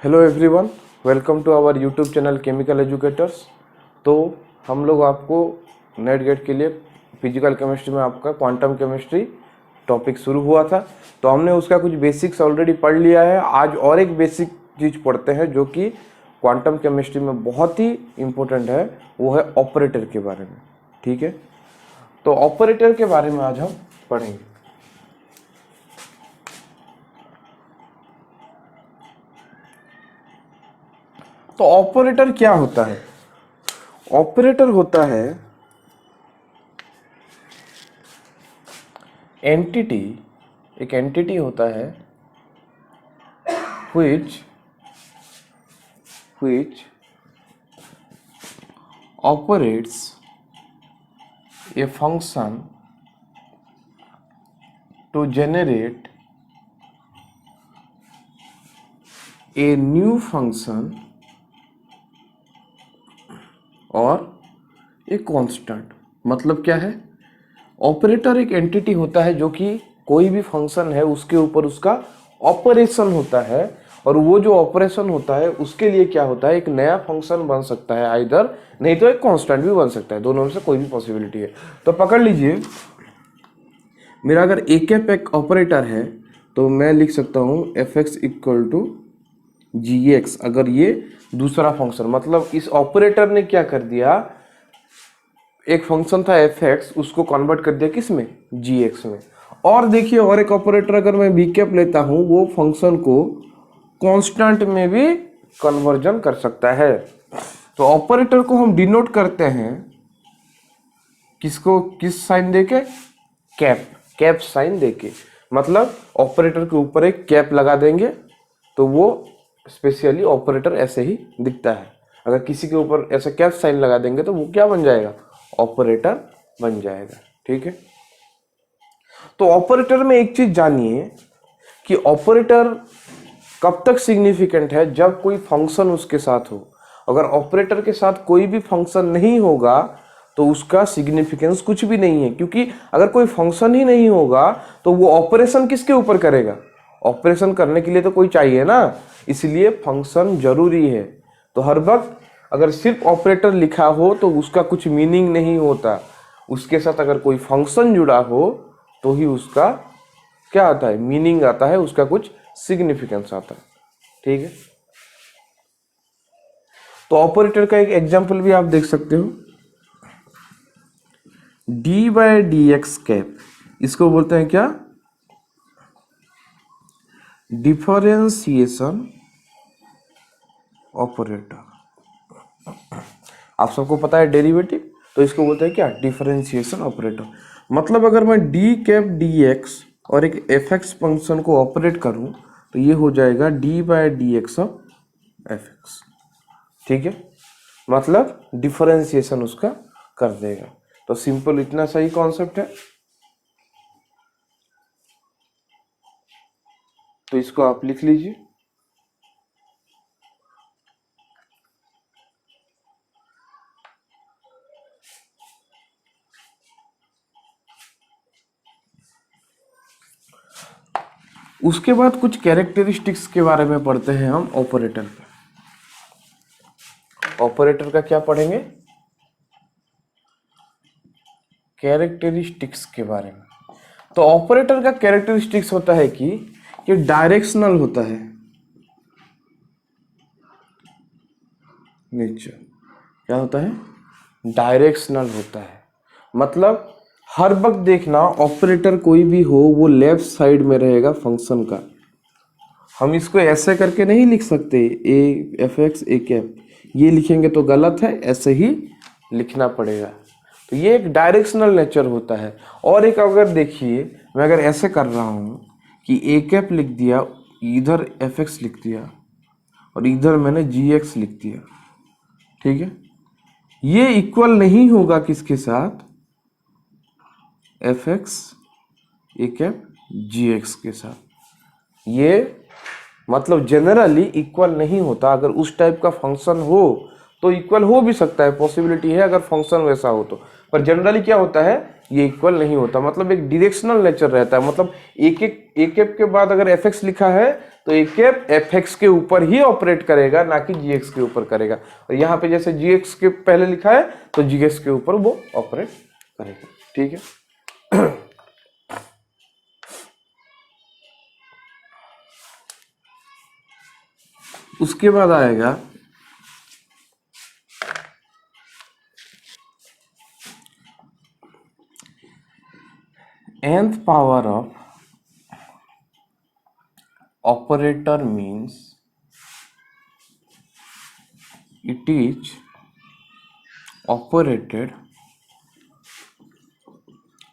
Hello everyone, welcome to our YouTube channel chemical educators. तो हम लोग आपको नेट गेट के लिए फिजिकल केमिस्ट्री में आपका क्वांटम केमिस्ट्री टॉपिक शुरू हुआ था, तो हमने उसका कुछ बेसिक्स ऑलरेडी पढ़ लिया है। आज और एक बेसिक चीज़ पढ़ते हैं जो कि क्वांटम केमिस्ट्री में बहुत ही इम्पोर्टेंट है, वो है ऑपरेटर के बारे में। ठीक है, तो ऑपरेटर के बारे में आज हम पढ़ेंगे। तो ऑपरेटर क्या होता है? ऑपरेटर होता है एंटिटी, एक एंटिटी होता है which operates a function to generate a new function और ए कांस्टेंट। मतलब क्या है? ऑपरेटर एक एंटिटी होता है जो कि कोई भी फंक्शन है उसके ऊपर उसका ऑपरेशन होता है, और वो जो ऑपरेशन होता है उसके लिए क्या होता है, एक नया फंक्शन बन सकता है आइदर, नहीं तो एक कांस्टेंट भी बन सकता है। दोनों में से कोई भी पॉसिबिलिटी है। तो पकड़ लीजिए, मेरा अगर ए कैप एक ऑपरेटर है तो मैं लिख सकता हूँ f x equal to g x. अगर ये दूसरा फंक्शन, मतलब इस ऑपरेटर ने क्या कर दिया, एक फंक्शन था एफ एक्स, उसको कन्वर्ट कर दिया किस में, जी एक्स में। और देखिए, और एक ऑपरेटर अगर मैं बी कैप लेता हूं, वो फंक्शन को कांस्टेंट में भी कन्वर्जन कर सकता है। तो ऑपरेटर को हम डिनोट करते हैं किसको, किस साइन देके, कैप साइन देके। मतलब ऑपरेटर के ऊपर एक कैप लगा देंगे तो वो स्पेशली ऑपरेटर ऐसे ही दिखता है। अगर किसी के ऊपर ऐसे कैप साइन लगा देंगे तो वो क्या बन जाएगा, ऑपरेटर बन जाएगा। ठीक है, तो ऑपरेटर में एक चीज जानिए कि ऑपरेटर कब तक सिग्निफिकेंट है, जब कोई फंक्शन उसके साथ हो। अगर ऑपरेटर के साथ कोई भी फंक्शन नहीं होगा तो उसका सिग्निफिकेंस कुछ भी नहीं है, क्योंकि अगर कोई फंक्शन ही नहीं होगा तो वो ऑपरेशन किसके ऊपर करेगा, ऑपरेशन करने के लिए तो कोई चाहिए ना, इसलिए फंक्शन जरूरी है। तो हर वक्त अगर सिर्फ ऑपरेटर लिखा हो तो उसका कुछ मीनिंग नहीं होता, उसके साथ अगर कोई फंक्शन जुड़ा हो तो ही उसका क्या आता है, मीनिंग आता है, उसका कुछ सिग्निफिकेंस आता है। ठीक है, तो ऑपरेटर का एक एग्जांपल भी आप देख सकते हो, d by D x cap, इसको बोलते हैं क्या, डिफरेंशिएशन ऑपरेटर। आप सबको पता है डेरिवेटिव, तो इसको बोलते हैं क्या, डिफरेंशिएशन ऑपरेटर। मतलब अगर मैं डी कैप डी एक्स और एक एफ एक्स फंक्शन को ऑपरेट करूं तो ये हो जाएगा d by D x of f x. ठीक है, मतलब डिफरेंशिएशन उसका कर देगा। तो सिंपल इतना सही कॉन्सेप्ट है, तो इसको आप लिख लीजिए। उसके बाद कुछ कैरेक्टरिस्टिक्स के बारे में पढ़ते हैं हम ऑपरेटर का। ऑपरेटर का क्या पढ़ेंगे, कैरेक्टरिस्टिक्स के बारे में। तो ऑपरेटर का कैरेक्टरिस्टिक्स होता है कि ये डायरेक्शनल होता है, नेचर क्या होता है, डायरेक्शनल होता है। मतलब हर वक्त देखना, ऑपरेटर कोई भी हो वो लेफ्ट साइड में रहेगा फंक्शन का। हम इसको ऐसे करके नहीं लिख सकते, A F x A cap, ये लिखेंगे तो गलत है, ऐसे ही लिखना पड़ेगा। तो ये एक डायरेक्शनल नेचर होता है। और एक अगर देखिए, मैं अगर ऐसे कर रहा हूँ कि ए कैप लिख दिया, इधर एफ एक्स लिख दिया और इधर मैंने जी एक्स लिख दिया, ठीक है, ये इक्वल नहीं होगा किसके साथ, F x A cap ji x के साथ। ये मतलब जनरली इक्वल नहीं होता। अगर उस टाइप का फंक्शन हो तो इक्वल हो भी सकता है, पॉसिबिलिटी है अगर फंक्शन वैसा हो तो, पर जनरली क्या होता है, ये इक्वल नहीं होता। मतलब एक डायरेक्शनल नेचर रहता है। मतलब एक एक के बाद अगर एफ एक्स लिखा है तो ए कैप एफ एक्स के ऊपर ही ऑपरेट करेगा, ना कि जी एक्स के ऊपर करेगा। और यहाँ पे जैसे जी एक्स के पहले लिखा है तो जी एक्स के ऊपर वो ऑपरेट करेगा। ठीक है। उसके बाद आएगा nth power of operator means it is operated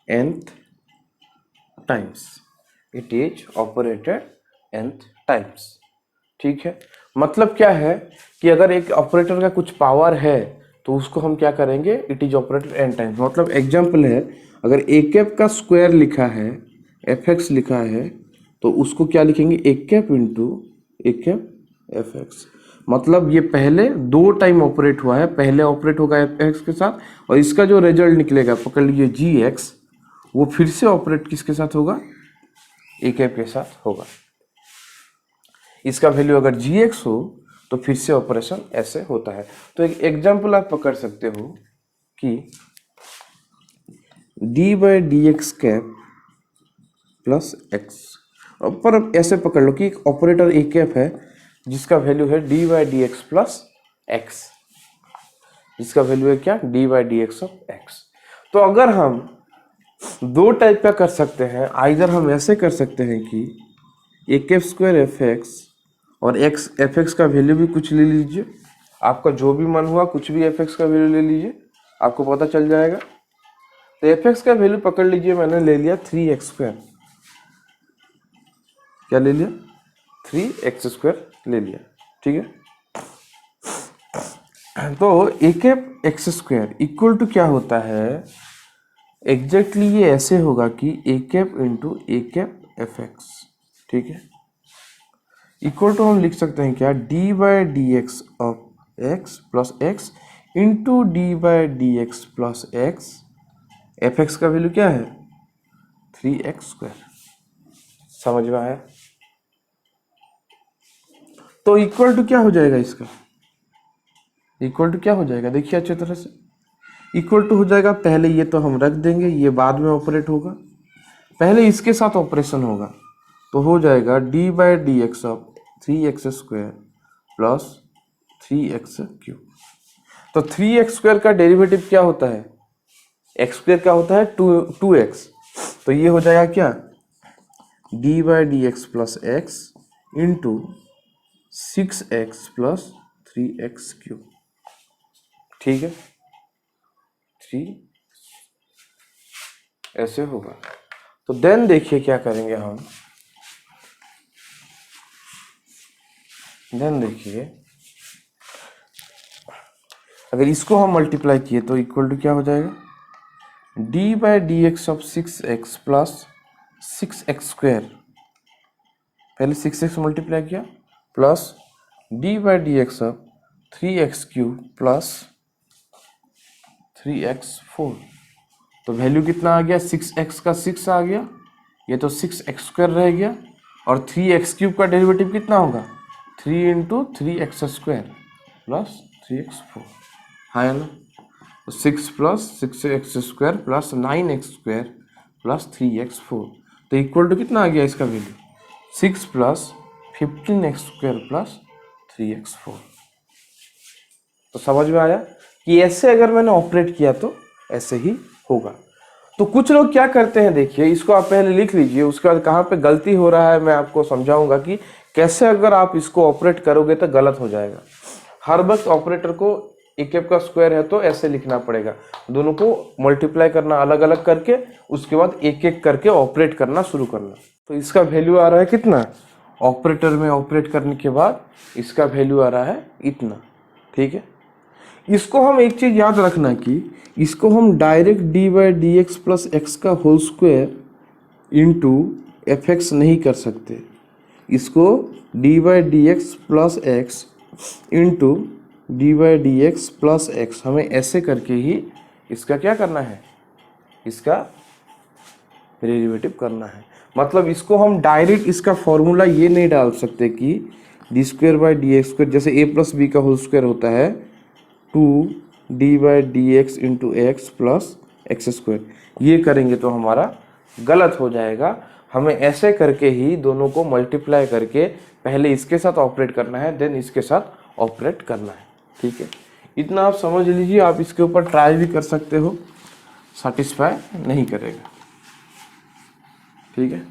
nth times, it is operated nth times। ठीक है, मतलब क्या है कि अगर एक ऑपरेटर का कुछ पावर है तो उसको हम क्या करेंगे, it is operated n times. मतलब एग्जांपल है, अगर ए कैप का स्क्वायर लिखा है, एफ एक्स लिखा है, तो उसको क्या लिखेंगे, ए cap into A cap F x. मतलब ये पहले 2 टाइम ऑपरेट हुआ है, पहले ऑपरेट होगा एफ एक्स के साथ और इसका जो रिजल्ट निकलेगा, पकड़ लीजिए जी एक्स, वो फिर से ऑपरेट किसके साथ होगा, ए कैप के साथ होगा। इसका वैल्यू अगर जी एक्स हो तो फिर से ऑपरेशन ऐसे होता है। तो एक एग्जाम्पल आप पकड़ सकते हो कि D by D x cap plus x, पर ऐसे पकड़ लो कि एक ऑपरेटर ए कैप है जिसका वैल्यू है d by D x plus x, जिसका वैल्यू है क्या, D by D x of x. तो अगर हम 2 टाइप का कर सकते हैं, आइदर हम ऐसे कर सकते हैं कि A cap square F x और एक्स एफ एक्स का वैल्यू भी कुछ ले लीजिए, आपका जो भी मन हुआ कुछ भी एफ एक्स का वैल्यू ले लीजिए, आपको पता चल जाएगा। तो एफ एक्स का वैल्यू पकड़ लीजिए, मैंने ले लिया 3x स्क्वायर, क्या ले लिया, 3x स्क्वायर ले लिया। ठीक है, तो A cap X square equal to क्या होता है, एग्जैक्टली ये ऐसे होगा कि A cap into A cap F x. ठीक है, इक्वल टू हम लिख सकते हैं क्या, D by D x of X plus x into D by D x plus X, F X का वैल्यू क्या है 3x स्क्वायर। समझ में आया? तो इक्वल टू क्या हो जाएगा, इसका इक्वल टू क्या हो जाएगा, देखिए अच्छी तरह से, इक्वल टू हो जाएगा, पहले ये तो हम रख देंगे, ये बाद में ऑपरेट होगा, पहले इसके साथ ऑपरेशन होगा, तो हो जाएगा D by D x of 3x square plus 3x cube. तो 3x स्क्वायर का डेरिवेटिव क्या होता है, एक्स स्क्वायर क्या होता है 2x, तो ये हो जाएगा क्या, D by D x plus x into 6x plus 3x cube. ठीक है, 3 ऐसे होगा। तो देन देखिए क्या करेंगे हम, देन देखिए अगर इसको हम मल्टीप्लाई किए तो इक्वल टू क्या हो जाएगा, D by D x of 6x plus 6x square, पहले 6x मल्टीप्लाई किया, plus D by D x of 3x cube plus 3x4। तो वैल्यू कितना आ गया, 6x का 6 आ गया, ये तो 6x स्क्वायर रह गया, और 3x क्यूब का डेरिवेटिव कितना होगा 3 into 3x square plus 3x4, हाँ है ना। तो 6 plus 6x square plus 9x square plus 3x4, तो इक्वल टू कितना आ गया इसका value 6 plus 15x square plus 3x4। तो समझ में आया कि ऐसे अगर मैंने ऑपरेट किया तो ऐसे ही होगा। तो कुछ लोग क्या करते हैं, देखिए इसको आप पहले लिख लीजिए, उसके बाद कहाँ पे गलती हो रहा है मैं आपको समझाऊंगा कि कैसे अगर आप इसको ऑपरेट करोगे तो गलत हो जाएगा। हर वक्त ऑपरेटर को ए कैप का स्क्वायर है तो ऐसे लिखना पड़ेगा, दोनों को मल्टीप्लाई करना अलग अलग करके, उसके बाद एक एक करके ऑपरेट करना शुरू करना। तो इसका वैल्यू आ रहा है कितना, ऑपरेटर में ऑपरेट करने के बाद इसका वैल्यू आ रहा है इतना। ठीक है, इसको हम एक चीज याद रखना कि इसको हम direct D by D x plus X का whole square into F X नहीं कर सकते, इसको D by D x plus x into D by D x plus X, हमें ऐसे करके ही इसका क्या करना है, इसका डेरिवेटिव करना है। मतलब इसको हम डायरेक्ट इसका फॉर्मूला ये नहीं डाल सकते कि D square by D x square, जैसे ए प्लस बी का होल स्क्वायर होता है 2d by D x into x plus x square, ये करेंगे तो हमारा गलत हो जाएगा। हमें ऐसे करके ही दोनों को मल्टीप्लाई करके पहले इसके साथ ऑपरेट करना है, देन इसके साथ ऑपरेट करना है। ठीक है, इतना आप समझ लीजिए। आप इसके ऊपर ट्राई भी कर सकते हो, सेटिस्फाई नहीं करेगा। ठीक है,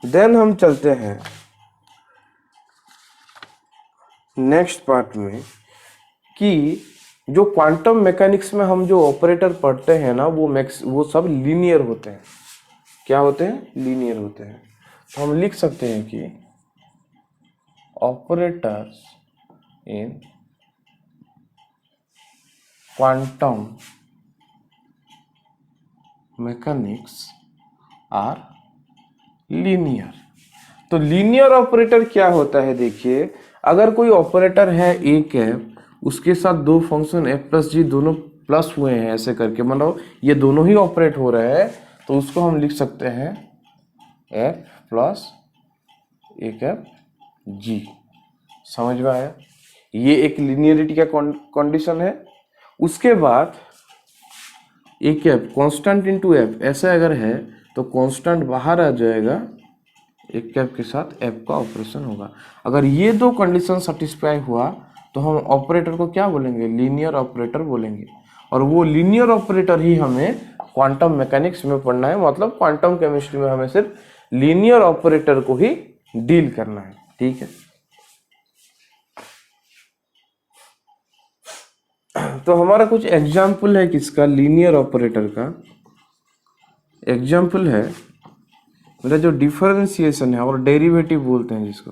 देन हम चलते हैं नेक्स्ट पार्ट में कि जो क्वांटम मैकेनिक्स में हम जो ऑपरेटर पढ़ते हैं ना, वो सब लीनियर होते हैं। क्या होते हैं? लीनियर होते हैं। तो हम लिख सकते हैं कि operators in quantum mechanics are linear. तो लीनियर ऑपरेटर क्या होता है? देखिए, अगर कोई ऑपरेटर है ए कैप, उसके साथ दो फंक्शन एफ प्लस जी दोनों प्लस हुए हैं, ऐसे करके मतलब ये दोनों ही ऑपरेट हो रहे हैं, तो उसको हम लिख सकते हैं एफ प्लस ए कैप जी। समझ में आया? ये एक लीनियरिटी का कंडीशन है। उसके बाद A cap constant into F, ऐसा अगर है तो कांस्टेंट बाहर आ जाएगा, एक कैप के साथ एफ का ऑपरेशन होगा। अगर ये दो कंडीशन सेटिस्फाई हुआ तो हम ऑपरेटर को क्या बोलेंगे? लीनियर ऑपरेटर बोलेंगे। और वो लीनियर ऑपरेटर ही हमें क्वांटम मैकेनिक्स में पढ़ना है, मतलब क्वांटम केमिस्ट्री में हमें सिर्फ लीनियर ऑपरेटर को ही डील करना है। ठीक है, तो हमारा कुछ एग्जाम्पल है किसका? लीनियर ऑपरेटर का एग्जाम्पल है मेरा जो डिफरेंशिएशन है और डेरिवेटिव बोलते हैं जिसको,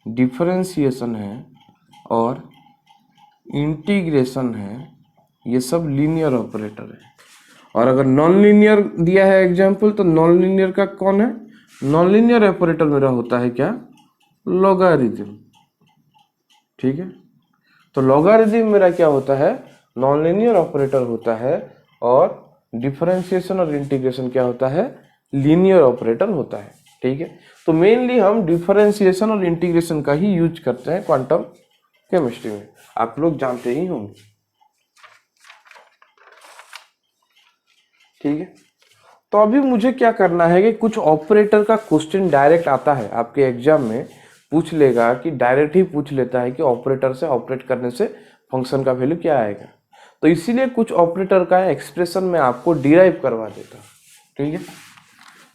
डिफरेंशिएशन है और इंटीग्रेशन है, ये सब लीनियर ऑपरेटर है। और अगर नॉन लीनियर दिया है एग्जाम्पल, तो नॉन लीनियर का कौन है? नॉन लीनियर ऑपरेटर मेरा होता है क्या? लॉगरिथम। ठीक है, तो लॉगरिथम मेरा क्या होता है? नॉन लीनियर ऑपरेटर होता है। और डिफरेंशिएशन और इंटीग्रेशन क्या होता है? लीनियर ऑपरेटर होता है। ठीक है, तो मेनली हम डिफरेंशिएशन और इंटीग्रेशन का ही यूज करते हैं क्वांटम केमिस्ट्री में, आप लोग जानते ही होंगे। ठीक है, तो अभी मुझे क्या करना है कि कुछ ऑपरेटर का क्वेश्चन डायरेक्ट आता है आपके एग्जाम में, पूछ लेगा कि डायरेक्ट ही पूछ लेता है कि ऑपरेटर से ऑपरेट करने से फंक्शन का वैल्यू क्या आएगा। तो इसीलिए कुछ ऑपरेटर का एक्सप्रेशन में आपको डिराइव करवा देता। ठीक है,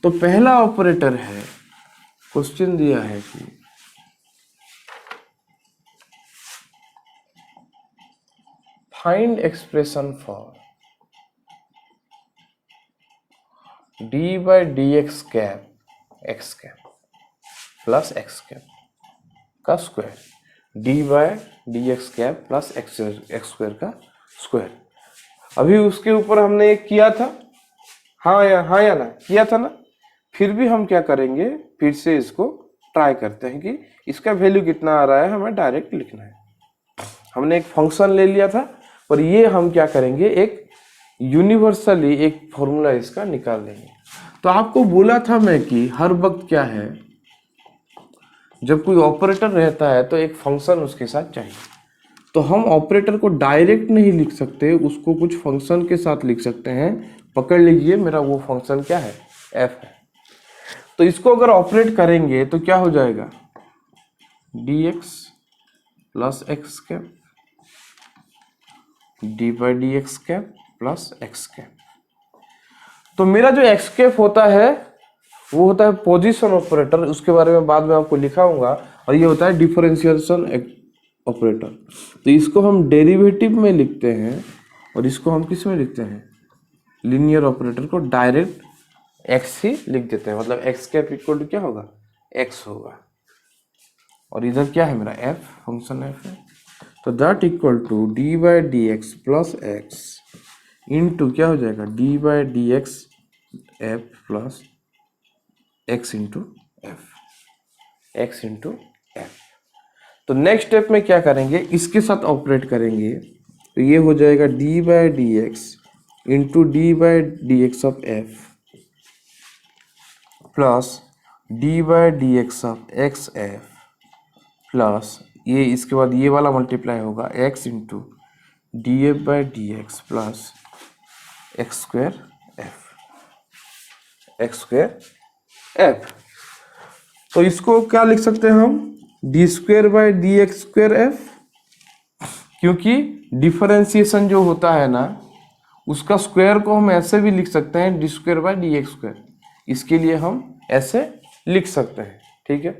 तो पहला ऑपरेटर है, क्वेश्चन दिया है कि find expression for D by D x cap X cap plus x cap का square, D by D x cap plus x square का स्क्वायर। अभी उसके ऊपर हमने एक किया था, हाँ या ना, किया था ना। फिर भी हम क्या करेंगे, फिर से इसको ट्राई करते हैं कि इसका वैल्यू कितना आ रहा है, हमें डायरेक्ट लिखना है। हमने एक फंक्शन ले लिया था, पर ये हम क्या करेंगे, एक यूनिवर्सली एक फॉर्मूला इसका निकाल लेंगे। तो आपको बोला था मैं कि हर वक्त क्या है, जब कोई ऑपरेटर रहता है तो एक फंक्शन उसके साथ चाहिए। तो हम ऑपरेटर को डायरेक्ट नहीं लिख सकते, उसको कुछ फंक्शन के साथ लिख सकते हैं। पकड़ लीजिए, मेरा वो फंक्शन क्या है? एफ है। तो इसको अगर ऑपरेट करेंगे तो क्या हो जाएगा? D x plus x cap D by D x cap plus x cap. तो मेरा जो एक्स कैप होता है वो होता है पोजीशन ऑपरेटर, उसके बारे में बाद में आपको लिखाऊंगा। और ये होता है डिफरेंशिएशन ऑपरेटर। तो इसको हम डेरिवेटिव में लिखते हैं और इसको हम किस में लिखते हैं? लीनियर ऑपरेटर को डायरेक्ट एक्स ही लिख देते हैं, मतलब एक्स कैप इक्वल टू क्या होगा? एक्स होगा। और इधर क्या है मेरा? एफ, फंक्शन एफ है। तो that equal to d by D x plus x into क्या हो जाएगा? D by D x f plus x into F, x into f. तो नेक्स्ट स्टेप में क्या करेंगे, इसके साथ ऑपरेट करेंगे। तो ये हो जाएगा D by D x into D by D x of F plus D by D x of x f plus ये इसके बाद ये वाला मल्टीप्लाई होगा x into D F by D x plus x square f. तो इसको क्या लिख सकते हैं हम, D square by D x square F, क्योंकि डिफरेंशिएशन जो होता है ना उसका स्क्वायर को हम ऐसे भी लिख सकते हैं D square by D x square, इसके लिए हम ऐसे लिख सकते हैं, ठीक है।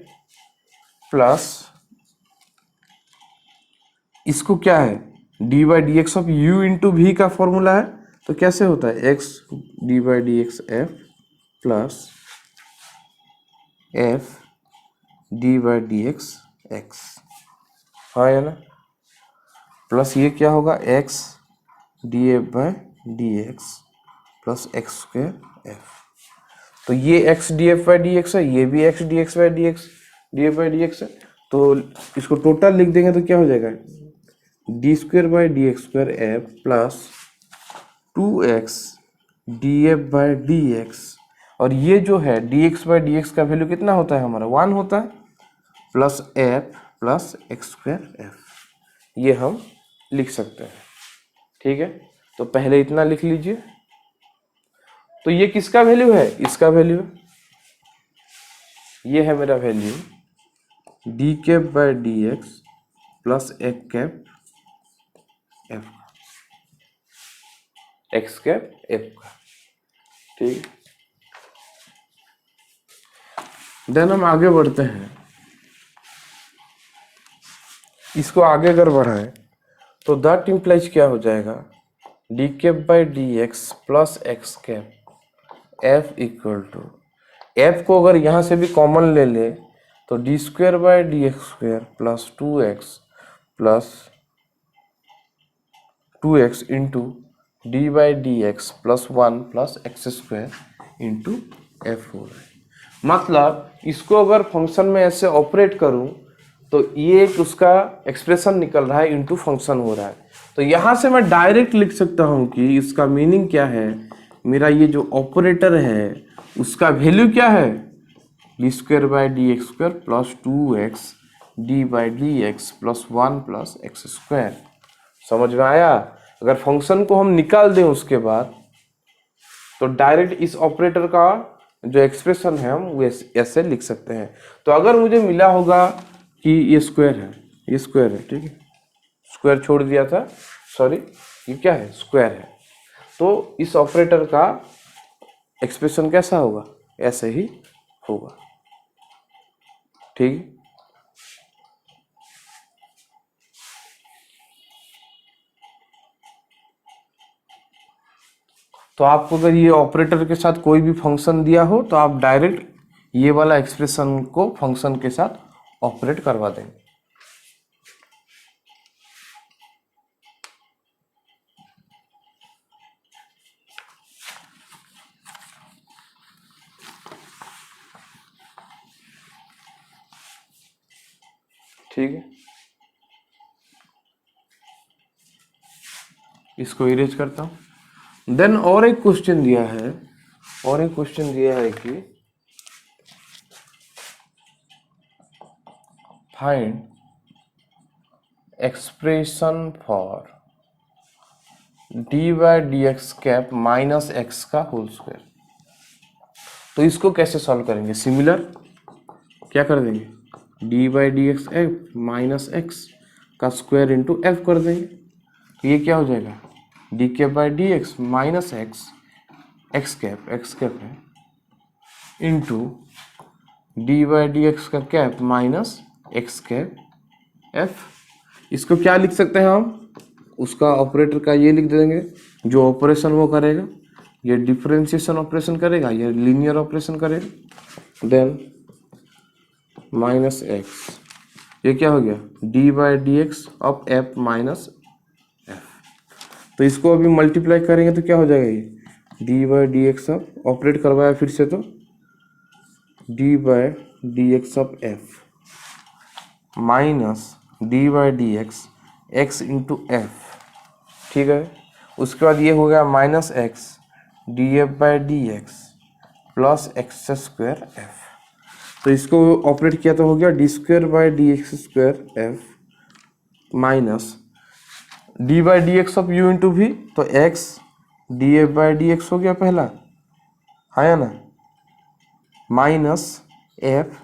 प्लस इसको क्या है, d by D x of u into v का फॉर्मूला है, तो कैसे होता है x D by D x f plus f d by D x x, हाँ है ना। प्लस ये क्या होगा x D F by D x plus x square f. तो ये x D F by D x है, ये भी x d x by D x D F by D x है, तो इसको टोटल लिख देंगे तो क्या हो जाएगा, D square by D x square F plus 2x D F by D x, और ये जो है D x by D x का वैल्यू कितना होता है हमारा 1 होता है, plus F plus x square F, ये हम लिख सकते हैं, ठीक है। तो पहले इतना लिख लीजिए। तो ये किसका वैल्यू है, इसका वैल्यू, ये है मेरा value D cap by D x plus एक cap F, X cap F का, ठीक। देन हम आगे बढ़ते हैं, इसको आगे अगर बढ़ाएं तो दैट इम्प्लाइज क्या हो जाएगा, D cap by D x plus x cap f equal to, f को अगर यहाँ से भी कॉमन ले ले तो d square by D x square plus 2x into D by D x plus 1 plus x square into f हो रहा है। मतलब इसको अगर फंक्शन में ऐसे ऑपरेट करूं तो ये एक उसका एक्सप्रेशन निकल रहा है इंटू फंक्शन हो रहा है। तो यहाँ से मैं डायरेक्ट लिख सकता हूँ कि इसका मीनिंग क्या है, मेरा ये जो ऑपरेटर है उसका वैल्यू क्या है, D square by D x square plus 2x D by D x plus 1 plus x square. समझ में आया। अगर फंक्शन को हम निकाल दें उसके बाद तो डायरेक्ट इस ऑपरेटर का जो एक्सप्रेशन है हम वो ऐसे लिख सकते हैं। तो अगर मुझे मिला होगा कि ये स्क्वायर है, ये स्क्वायर है, ठीक है, स्क्वायर छोड़ दिया था, सॉरी, ये क्या है, स्क्वायर है, तो इस ऑपरेटर का एक्सप्रेशन कैसा होगा, ऐसे ही होगा, ठीक। तो आपको अगर ये ऑपरेटर के साथ कोई भी फंक्शन दिया हो तो आप डायरेक्ट ये वाला एक्सप्रेशन को फंक्शन के साथ ऑपरेट करवा देंगे। ठीक है, इसको इरेज करता हूं। देन और एक क्वेश्चन दिया है, कि find expression for D by D x cap minus X का होल स्क्वायर। तो इसको कैसे सॉल्व करेंगे, सिमिलर क्या कर देंगे, D by D x F minus X का स्क्वायर इंटू एफ कर देंगे। तो ये क्या हो जाएगा, D cap by D x minus X, X cap है, into D by D x का cap minus x cap F. इसको क्या लिख सकते हैं हम, उसका ऑपरेटर का ये लिख देंगे, जो ऑपरेशन वो करेगा, ये डिफरेंशिएशन ऑपरेशन करेगा, ये लीनियर ऑपरेशन करेगा। देन माइनस एक्स, ये क्या हो गया, D by D x of f minus F. तो इसको अभी मल्टीप्लाई करेंगे तो क्या हो जाएगा, ये d by D x of, operate करवाया फिर से, तो D by D x of f minus d by D x x into f, ठीक है। उसके बाद ये हो गया minus x D F by D x plus x square f. तो इसको ऑपरेट किया तो हो गया D square by D x square f minus d by D x of u into v, तो x D F by D x हो गया पहला, है ना, minus f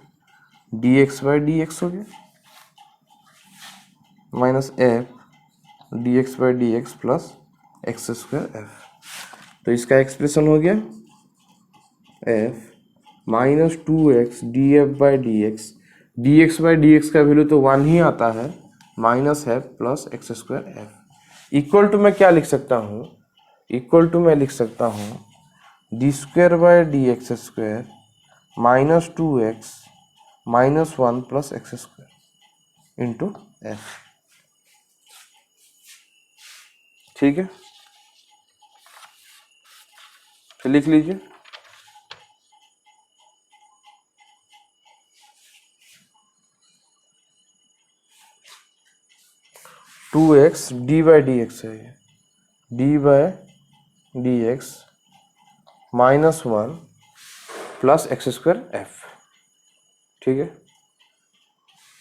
d x by D x हो गया, minus f d x by D x plus x square f. तो इसका एक्सप्रेशन हो गया f minus two x D F by D x by D x का value तो 1 ही आता है, minus f plus x square f equal to मैं क्या लिख सकता हूँ, इक्वल टू मैं लिख सकता हूँ d square by D x square minus two x minus 1 plus x square into f. ठीक है, तो लिख लीजिए two x D by D x है, ये d by D x minus 1 plus x square f. ठीक है,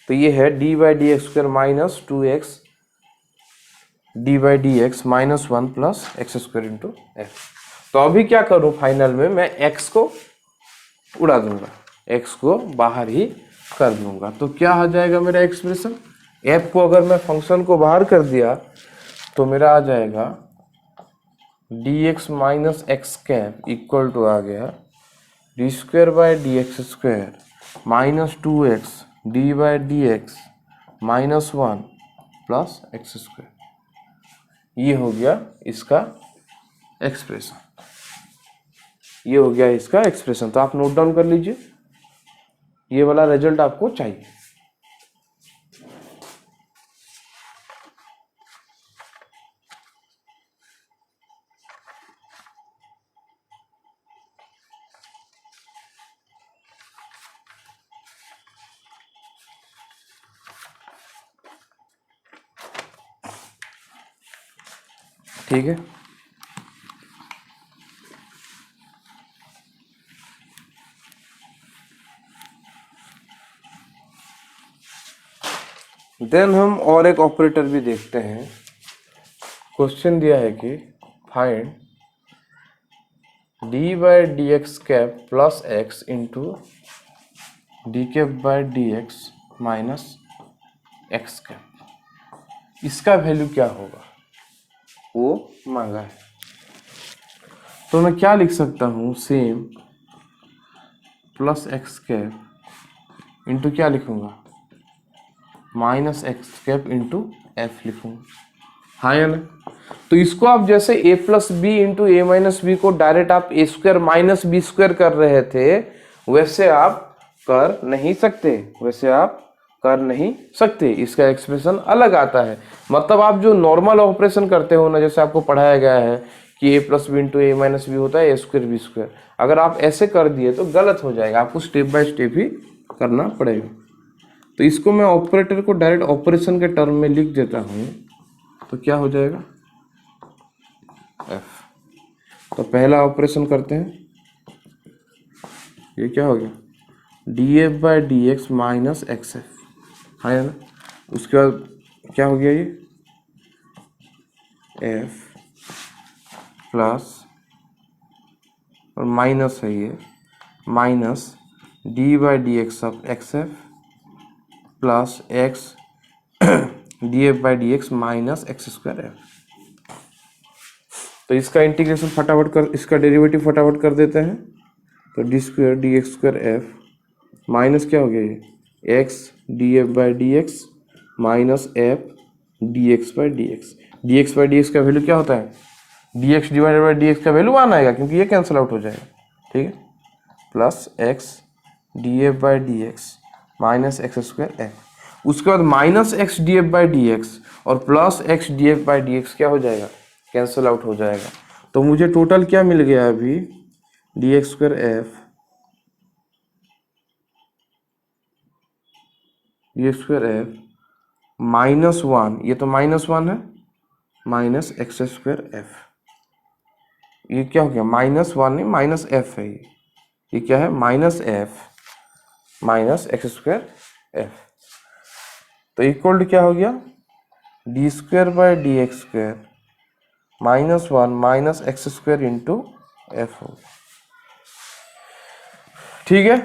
तो ये है d by D x square minus two x D by D x minus 1 plus x square into f. तो अभी क्या करूं, फाइनल में मैं x को उड़ा दूंगा, x को बाहर ही कर दूंगा, तो क्या आ जाएगा मेरा एक्सप्रेशन, f को अगर मैं फंक्शन को बाहर कर दिया तो मेरा आ जाएगा dx minus x cap equal to आ गया D square by D x square minus two x D by D x minus 1 plus x square. ये हो गया इसका एक्सप्रेशन, ये हो गया इसका एक्सप्रेशन। तो आप नोट डाउन कर लीजिए, ये वाला रिजल्ट आपको चाहिए। ठीक है, देन हम और एक ऑपरेटर भी देखते हैं। क्वेश्चन दिया है कि find D by D x cap plus x into D cap by D x minus x cap, इसका वैल्यू क्या होगा वो मांगा है। तो मैं क्या लिख सकता हूँ, same plus x cap into क्या लिखूंगा, minus x cap into F लिखूंगा, हाँ या ना। तो इसको आप जैसे ए प्लस बी इंटू ए माइनस बी को डायरेक्ट आप ए स्क्वायर माइनस बी स्क्वायर कर रहे थे, वैसे आप कर नहीं सकते, वैसे आप कर नहीं सकते, इसका एक्सप्रेशन अलग आता है। मतलब आप जो नॉर्मल ऑपरेशन करते हो ना, जैसे आपको पढ़ाया गया है कि ए प्लस बी इंटू ए माइनस बी होता है ए स्क्वायर बी स्क्वायर, अगर आप ऐसे कर दिए तो गलत हो जाएगा, आपको स्टेप बाय स्टेप ही करना पड़ेगा। तो इसको मैं ऑपरेटर को डायरेक्ट ऑपरेशन के टर्म में लिख देता हूँ, तो क्या हो जाएगा एफ। तो पहला ऑपरेशन करते हैं, ये क्या हो गया D F by D x minus x F, है ना। उसके बाद क्या हो गया ये एफ प्लस और माइनस है ये minus d by D x of x f plus X D F by D x minus x square f. तो इसका इंटीग्रेशन फटाफट कर, इसका डेरिवेटिव फटाफट कर देते हैं। तो d square D x square f minus क्या हो गया ये x D F by D x minus f d x by D x. D x by D x का वैल्यू क्या होता है, D x divided by D x का value 1 आएगा क्योंकि ये कैंसिल आउट हो जाएगा, ठीक है, plus X D F by D x minus x square F. उसके बाद minus x D F by D x और plus X D F by D X क्या हो जाएगा, कैंसिल आउट हो जाएगा। तो मुझे टोटल क्या मिल गया अभी, D x square F d x square f minus 1, ये तो माइनस 1 है, माइनस एक्स स्क्वायर एफ। ये क्या हो गया माइनस 1 नहीं माइनस एफ है, ये क्या है, minus F minus x square f, तो इक्वल टू क्या हो गया, D square by D x square minus one minus x square into f हो। ठीक है,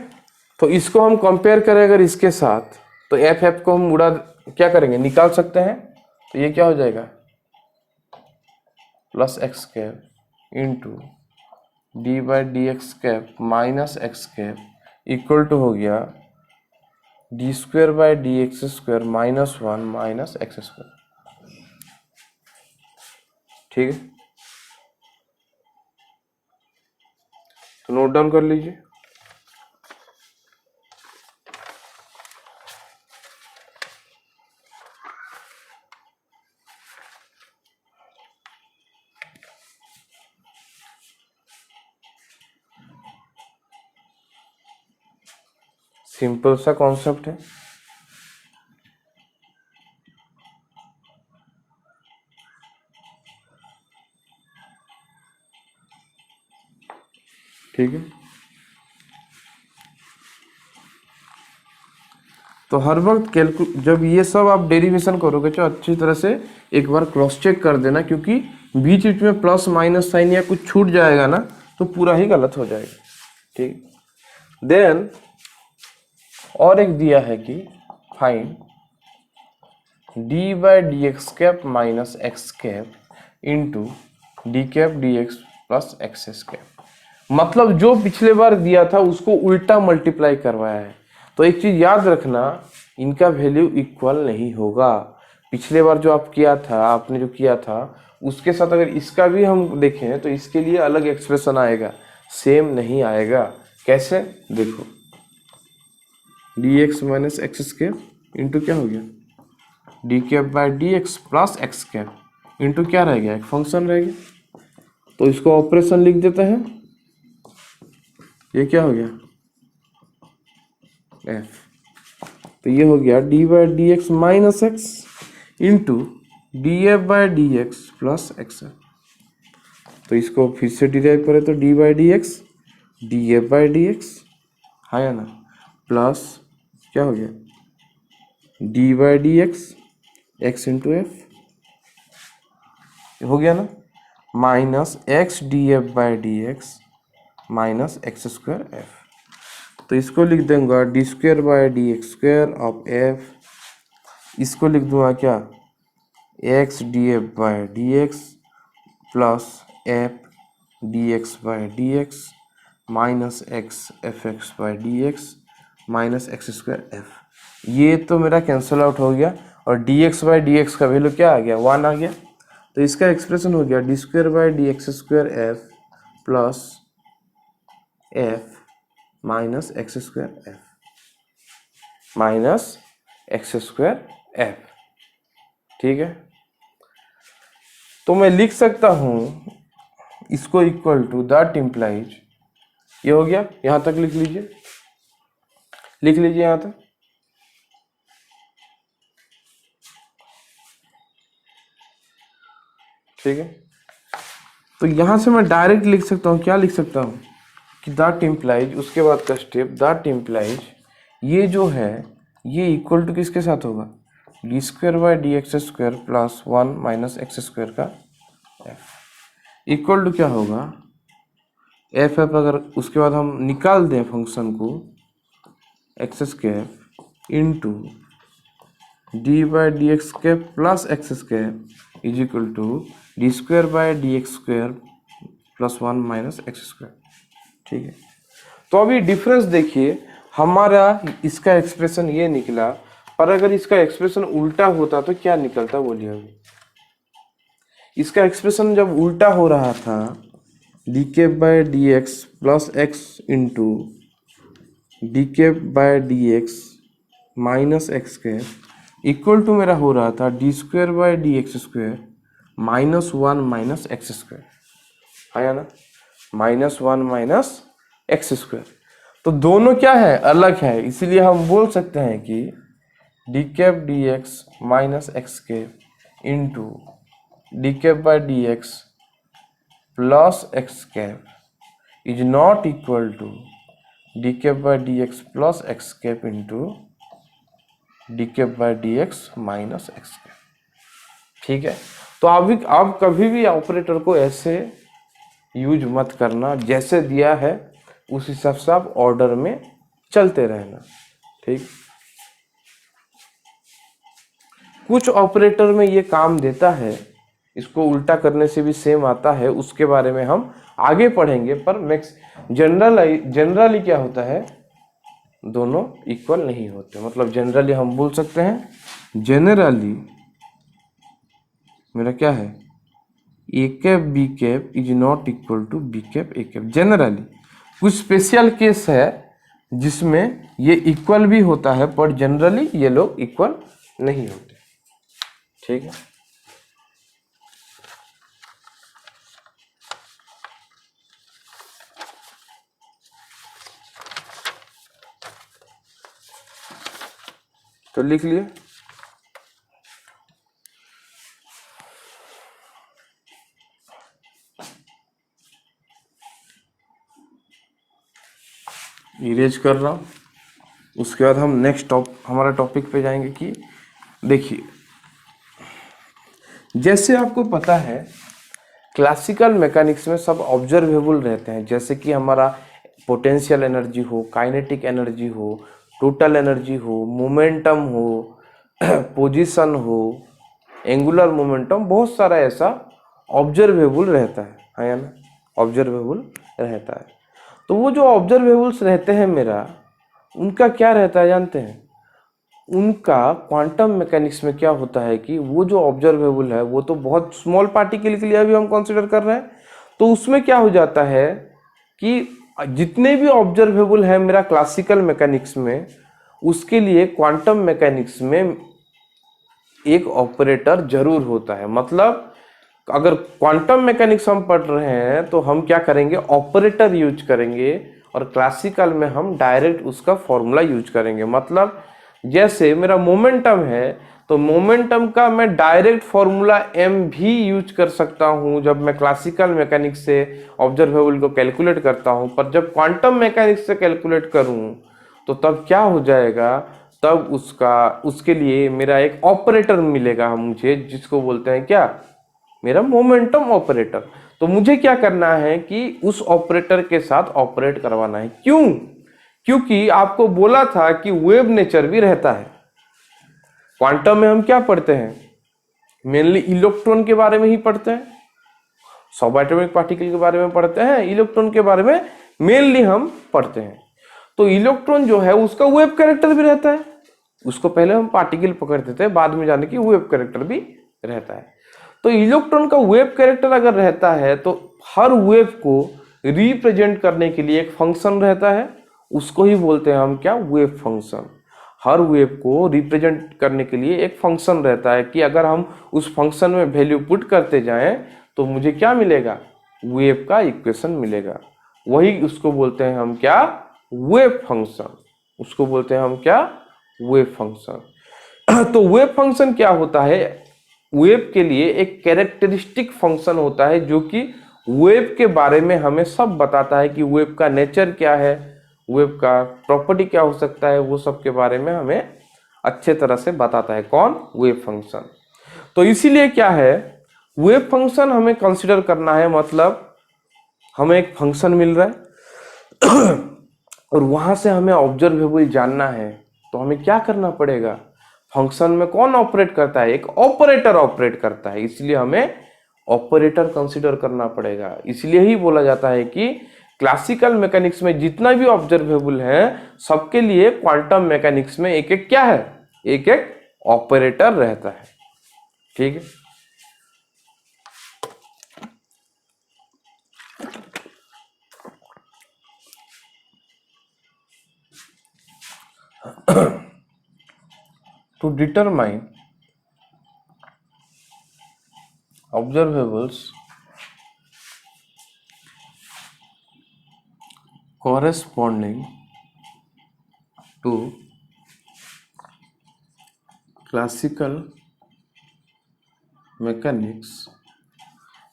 तो इसको हम कंपेयर करें अगर इसके साथ, तो एफ एफ को हम उड़ा क्या करेंगे, निकाल सकते हैं। तो ये क्या हो जाएगा, plus x square into D by D x cap minus x cap equal to हो गया D square by D x square minus one minus x square. ठीक है, तो नोट डाउन कर लीजिए। सिंपल सा कॉन्सेप्ट है। ठीक है, तो हर वक्त जब ये सब आप डेरिवेशन करोगे तो अच्छी तरह से एक बार क्रॉस चेक कर देना, क्योंकि बीच बीच में प्लस माइनस साइन या कुछ छूट जाएगा ना तो पूरा ही गलत हो जाएगा। ठीक, देन और एक दिया है कि find D by D x cap minus x cap into D cap D x plus x S cap. मतलब जो पिछले बार दिया था उसको उल्टा मल्टीप्लाई करवाया है। तो एक चीज याद रखना, इनका वैल्यू इक्वल नहीं होगा। पिछले बार जो आप किया था, आपने जो किया था उसके साथ अगर इसका भी हम देखें तो इसके लिए अलग एक्सप्रेशन आएगा, सेम नहीं आएगा। कैसे, देखो D x minus x square into क्या हो गया, D cap by D x plus x cap into क्या रह गया, एक फंक्शन रह गया। तो इसको ऑपरेशन लिख देते हैं, ये क्या हो गया एफ। तो ये हो गया D by D x minus x into D F by D x plus x. तो इसको फिर से डिराइव करें तो D by D x D F by D x है ना, प्लस क्या हो गया D by D x x into f हो गया ना, minus x D F by D x minus x square f. तो इसको लिख दूंगा D square by D x square of F, इसको लिख दूंगा क्या, x D F by D x plus f d x by D x minus x F x by D x minus x square F. ये तो मेरा cancel out हो गया और D x by D x का value क्या आ गया, 1 आ गया। तो इसका एक्सप्रेशन हो गया D square by D x square F plus F minus x square f minus x square f. ठीक है, तो मैं लिख सकता हूं इसको इक्वल टू दैट इम्प्लाइज, ये हो गया, यहां तक लिख लीजिए, लिख लीजिए यहां तक। ठीक है, तो यहां से मैं डायरेक्ट लिख सकता हूं, क्या लिख सकता हूं कि दैट इम्प्लाइज, उसके बाद का स्टेप दैट इम्प्लाइज ये जो है ये इक्वल टू किसके साथ होगा, D square by D x square plus 1 minus x square का एफ इक्वल टू क्या होगा एफ एफ। अगर उसके बाद हम निकाल दें फंक्शन को, x square into D by D x square plus x square is equal to d square by D x square plus 1 minus x square. ठीक है, तो अभी डिफरेंस देखिए, हमारा इसका एक्सप्रेशन ये निकला, पर अगर इसका एक्सप्रेशन उल्टा होता तो क्या निकलता, बोलिए अभी। इसका एक्सप्रेशन जब उल्टा हो रहा था, डी के by D x plus x into D के by D x minus X के इक्वल टू मेरा हो रहा था D square by D x square minus 1 minus x square, आया ना, माइनस 1 माइनस एक्स स्क्वायर। तो दोनों क्या है, अलग है, इसीलिए हम बोल सकते हैं कि D cap D x minus X के into D cap by D x plus x cap is not equal to D cap by D x plus x cap into D cap by D x minus x cap. ठीक है, तो आप कभी भी operator को ऐसे use मत करना, जैसे दिया है उस हिसाब से आप ऑर्डर में चलते रहना। ठीक, कुछ ऑपरेटर में ये काम देता है, इसको उल्टा करने से भी सेम आता है, उसके बारे में हम आगे पढ़ेंगे। पर मैक्स जनरली क्या होता है, दोनों इक्वल नहीं होते। मतलब जनरली हम बोल सकते हैं, जनरली मेरा क्या है, A cap B cap is not equal to B cap A cap. Generally कुछ स्पेशल केस है जिसमें ये इक्वल भी होता है, पर जनरली ये लोग इक्वल नहीं होते। ठीक है, तो लिख लिए। इरेज कर रहा हूँ। उसके बाद हम नेक्स्ट हमारा टॉपिक पे जाएंगे कि देखिए, जैसे आपको पता है क्लासिकल मैकेनिक्स में सब ऑब्जर्वेबल रहते हैं, जैसे कि हमारा पोटेंशियल एनर्जी हो, काइनेटिक एनर्जी हो, टोटल एनर्जी हो, मोमेंटम हो, पोजीशन हो, एंगुलर मोमेंटम, बहुत सारा ऐसा ऑब्जर्वेबल रहता है ना, ऑब्जर्वेबल रहता है। तो वो जो ऑब्जर्वेबल्स रहते हैं मेरा, उनका क्या रहता है जानते हैं, उनका क्वांटम मैकेनिक्स में क्या होता है कि वो जो ऑब्जर्वेबल है वो तो बहुत स्मॉल पार्टिकल के लिए अभी हम कंसीडर कर रहे हैं, तो उसमें क्या हो जाता है कि जितने भी ऑब्जर्वेबल है मेरा क्लासिकल मैकेनिक्स में, उसके लिए क्वांटम मैकेनिक्स में एक ऑपरेटर जरूर होता है। मतलब अगर क्वांटम मैकेनिक्स हम पढ़ रहे हैं तो हम क्या करेंगे, ऑपरेटर यूज करेंगे, और क्लासिकल में हम डायरेक्ट उसका फॉर्मूला यूज करेंगे। मतलब जैसे मेरा मोमेंटम है, तो मोमेंटम का मैं डायरेक्ट फॉर्मूला m भी यूज कर सकता हूं जब मैं क्लासिकल मैकेनिक्स से ऑब्जर्वेबल को कैलकुलेट करता हूं। पर जब क्वांटम मैकेनिक्स से कैलकुलेट करूं तो तब क्या हो जाएगा, तब उसके लिए मेरा एक ऑपरेटर मिलेगा मुझे, जिसको बोलते हैं क्या, मेरा मोमेंटम ऑपरेटर। तो मुझे क्या करना है कि उस ऑपरेटर के साथ ऑपरेट करवाना है। क्यों? क्योंकि आपको बोला था कि वेव नेचर भी रहता है। क्वांटम में हम क्या पढ़ते हैं, मेनली इलेक्ट्रॉन के बारे में ही पढ़ते हैं, सबएटॉमिक पार्टिकल के बारे में पढ़ते हैं, इलेक्ट्रॉन के बारे में मेनली हम पढ़ते हैं। तो इलेक्ट्रॉन जो है उसका वेव कैरेक्टर भी रहता है। उसको पहले हम पार्टिकल पकड़ते थे, बाद में जाने की वेव कैरेक्टर भी रहता है। तो इलेक्ट्रॉन का वेव कैरेक्टर अगर रहता है तो हर वेव को रिप्रेजेंट करने के लिए एक फंक्शन रहता है, उसको ही बोलते हैं हम क्या, वेव फंक्शन। हर वेव को रिप्रेजेंट करने के लिए एक फंक्शन रहता है कि अगर हम उस फंक्शन में वैल्यू पुट करते जाएं तो मुझे क्या मिलेगा, वेव का इक्वेशन मिलेगा। वही उसको बोलते हैं हम क्या, वेव फंक्शन। उसको बोलते हैं हम क्या, वेव फंक्शन। तो वेव फंक्शन क्या होता है, वेव के लिए एक कैरेक्टरिस्टिक फंक्शन होता है जो कि वेव के बारे में हमें सब बताता है कि वेव का नेचर क्या है, वेव का प्रॉपर्टी क्या हो सकता है, वो सब के बारे में हमें अच्छे तरह से बताता है। कौन, वेव फंक्शन। तो इसीलिए क्या है, वेव फंक्शन हमें कंसीडर करना है। मतलब हमें एक फंक्शन मिल रहा है और वहां से हमें ऑब्जर्वेबल जानना है, तो हमें क्या करना पड़ेगा, फंक्शन में कौन ऑपरेट करता है, एक ऑपरेटर ऑपरेट करता है, इसलिए हमें ऑपरेटर कंसीडर करना पड़ेगा। इसलिए ही बोला जाता है कि क्लासिकल मैकेनिक्स में जितना भी ऑब्जर्वेबल है सबके लिए क्वांटम मैकेनिक्स में एक एक क्या है, एक एक ऑपरेटर रहता है। ठीक है, to determine observables corresponding to classical mechanics,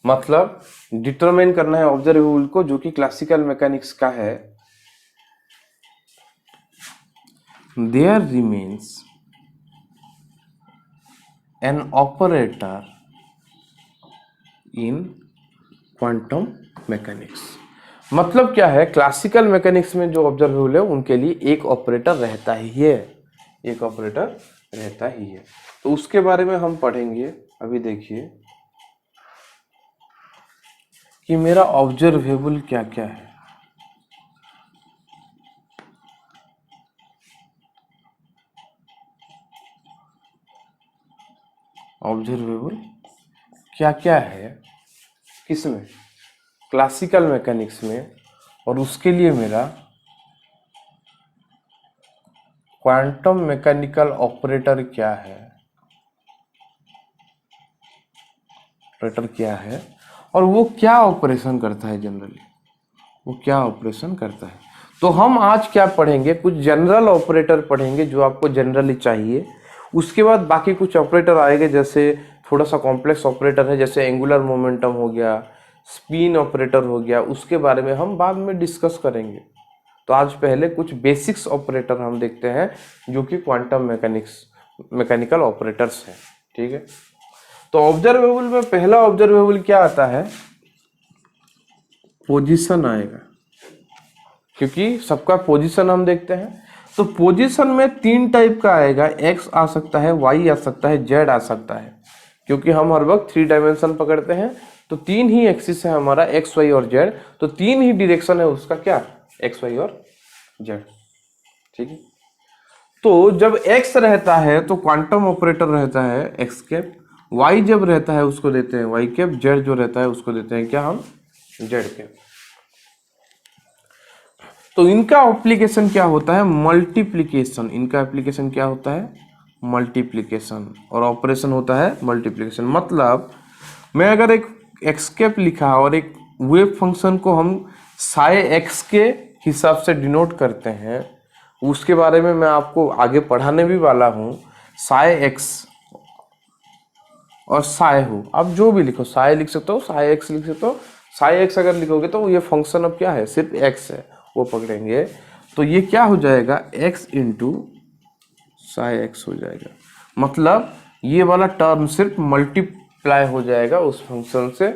मतलब डिटरमाइन करना है ऑब्जर्वेबल को जो कि क्लासिकल मैकेनिक्स का है, there remains an operator in quantum mechanics. मतलब क्या है, क्लासिकल मैकेनिक्स में जो ऑब्जर्वेबल है उनके लिए एक ऑपरेटर रहता ही है, एक ऑपरेटर रहता ही है। तो उसके बारे में हम पढ़ेंगे। अभी देखिए कि मेरा ऑब्जर्वेबल क्या क्या है। ऑब्जर्वेबल क्या क्या है किसमें, क्लासिकल मैकेनिक्स में, और उसके लिए मेरा क्वांटम मैकेनिकल ऑपरेटर क्या है, ऑपरेटर क्या है और वो क्या ऑपरेशन करता है जनरली, वो क्या ऑपरेशन करता है। तो हम आज क्या पढ़ेंगे, कुछ जनरल ऑपरेटर पढ़ेंगे जो आपको जनरली चाहिए। उसके बाद बाकी कुछ ऑपरेटर आएंगे, जैसे थोड़ा सा कॉम्प्लेक्स ऑपरेटर है, जैसे एंगुलर मोमेंटम हो गया, स्पिन ऑपरेटर हो गया, उसके बारे में हम बाद में डिस्कस करेंगे। तो आज पहले कुछ बेसिक्स ऑपरेटर हम देखते हैं जो कि क्वांटम मैकेनिकल ऑपरेटर्स हैं। ठीक है, तो ऑब्जर्वेबल में पहला ऑब्जर्वेबल क्या आता है, पोजीशन आएगा, क्योंकि सबका पोजीशन हम देखते हैं। तो पोजीशन में तीन टाइप का आएगा, एक्स आ सकता है, वाई आ सकता है, जेड आ सकता है। क्योंकि हम हर वक्त 3 डायमेंशन पकड़ते हैं, तो तीन ही एक्सिस है हमारा, एक्स वाई और जेड। तो तीन ही डायरेक्शन है उसका, क्या, एक्स वाई और जेड। ठीक है, तो जब एक्स रहता है तो क्वांटम ऑपरेटर रहता है एक्स कैप, वाई जब रहता है उसको देते हैं वाई कैप, जेड जो रहता है उसको देते हैं क्या, हम जेड कैप। तो इनका एप्लीकेशन क्या होता है, मल्टीप्लिकेशन। इनका एप्लीकेशन क्या होता है, मल्टीप्लिकेशन, और ऑपरेशन होता है मल्टीप्लिकेशन। मतलब मैं अगर एक एक्स कैप लिखा और एक वेव फंक्शन को हम साई एक्स के हिसाब से डिनोट करते हैं, उसके बारे में मैं आपको आगे पढ़ाने भी वाला हूँ। साई एक्स और साई हो, आप जो भी लिखो, साई लिख सकते हो, साई एक्स लिख सकते हो। साई एक्स अगर लिखोगे तो ये फंक्शन अब क्या है, सिर्फ एक्स है, वो पकड़ेंगे। तो ये क्या हो जाएगा, एक्स इंटू साई एक्स हो जाएगा। मतलब ये वाला टर्म सिर्फ मल्टीप्लाई हो जाएगा उस फंक्शन से,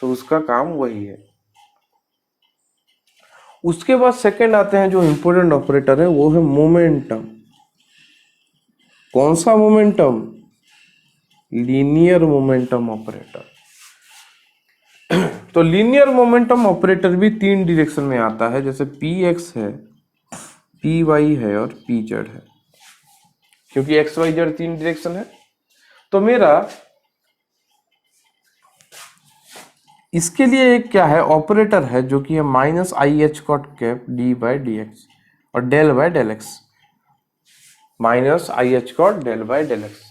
तो उसका काम वही है। उसके बाद सेकंड आते हैं जो इंपॉर्टेंट ऑपरेटर है, वो है मोमेंटम। कौन सा मोमेंटम, लीनियर मोमेंटम ऑपरेटर। तो लीनियर मोमेंटम ऑपरेटर भी तीन डायरेक्शन में आता है, जैसे पी एक्स है, पी वाई है और पी जेड है। क्योंकि एक्स वाई जेड तीन डायरेक्शन है, तो मेरा इसके लिए एक क्या है, ऑपरेटर है जो कि है minus I H cut cap D by D x और del by del X, minus I H cut del by del X.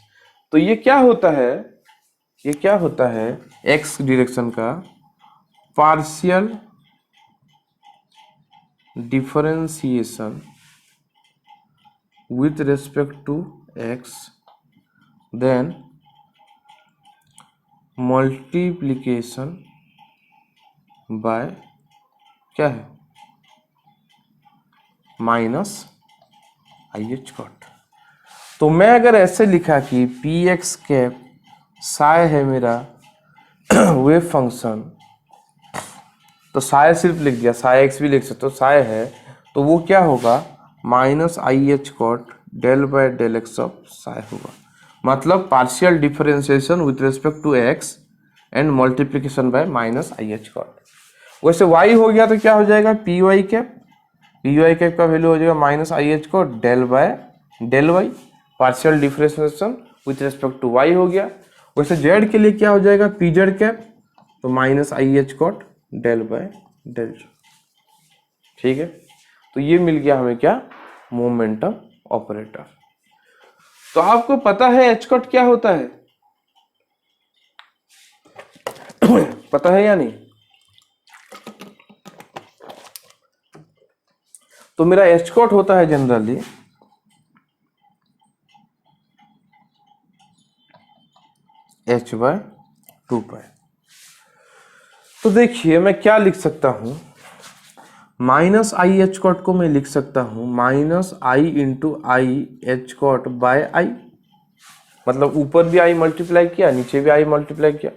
तो ये क्या होता है, ये क्या होता है, एक्स डायरेक्शन का partial differentiation with respect to x, then multiplication by क्या है, माइनस आई एच कॉट। तो मैं अगर ऐसे लिखा कि पी एक्स कैप साय है मेरा वेव फंक्शन, तो साय सिर्फ लिख दिया, साय एक्स भी लिख सकते हो, साय है, तो वो क्या होगा, minus I H cut del by del x of psi होगा। मतलब partial differentiation with respect to x and multiplication by minus I H cut. वैसे y हो गया तो क्या हो जाएगा, p y cap, p y cap का वैल्यू हो जाएगा minus I H cut del by del y, partial differentiation with respect to y हो गया। वैसे z के लिए क्या हो जाएगा, पी जेड कैप, तो minus I H cut del by del. ठीक है, तो ये मिल गया हमें क्या, मोमेंटम ऑपरेटर। तो आपको पता है एच कॉट क्या होता है, पता है या नहीं। तो मेरा एच कॉट होता है जनरली एच बाय 2 पाई। तो देखिए मैं क्या लिख सकता हूं, माइनस आई एच कॉट को मैं लिख सकता हूं minus I into I H cut by I, मतलब ऊपर भी आई मल्टीप्लाई किया नीचे भी आई मल्टीप्लाई किया,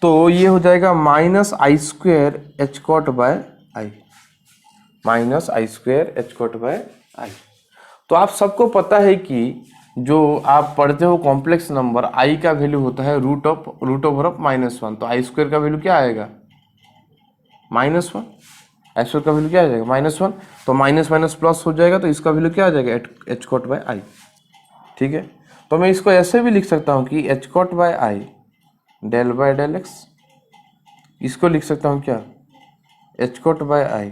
तो ये हो जाएगा minus I square H cut by I, minus I square H cut by I. तो आप सबको पता है कि जो आप पढ़ते हो कॉम्प्लेक्स नंबर आई का वैल्यू होता है रूट ओवर ऑफ -1, तो आई स्क्वायर का वैल्यू क्या आएगा -1, आई स्क्वायर का वैल्यू क्या आ जाएगा -1, तो माइनस माइनस प्लस हो जाएगा, तो इसका वैल्यू क्या आ जाएगा एच कॉट बाय आई। ठीक है, तो मैं इसको ऐसे भी लिख सकता हूँ कि h cut by i del by del x, इसको लिख सकता हूँ क्या h cut by i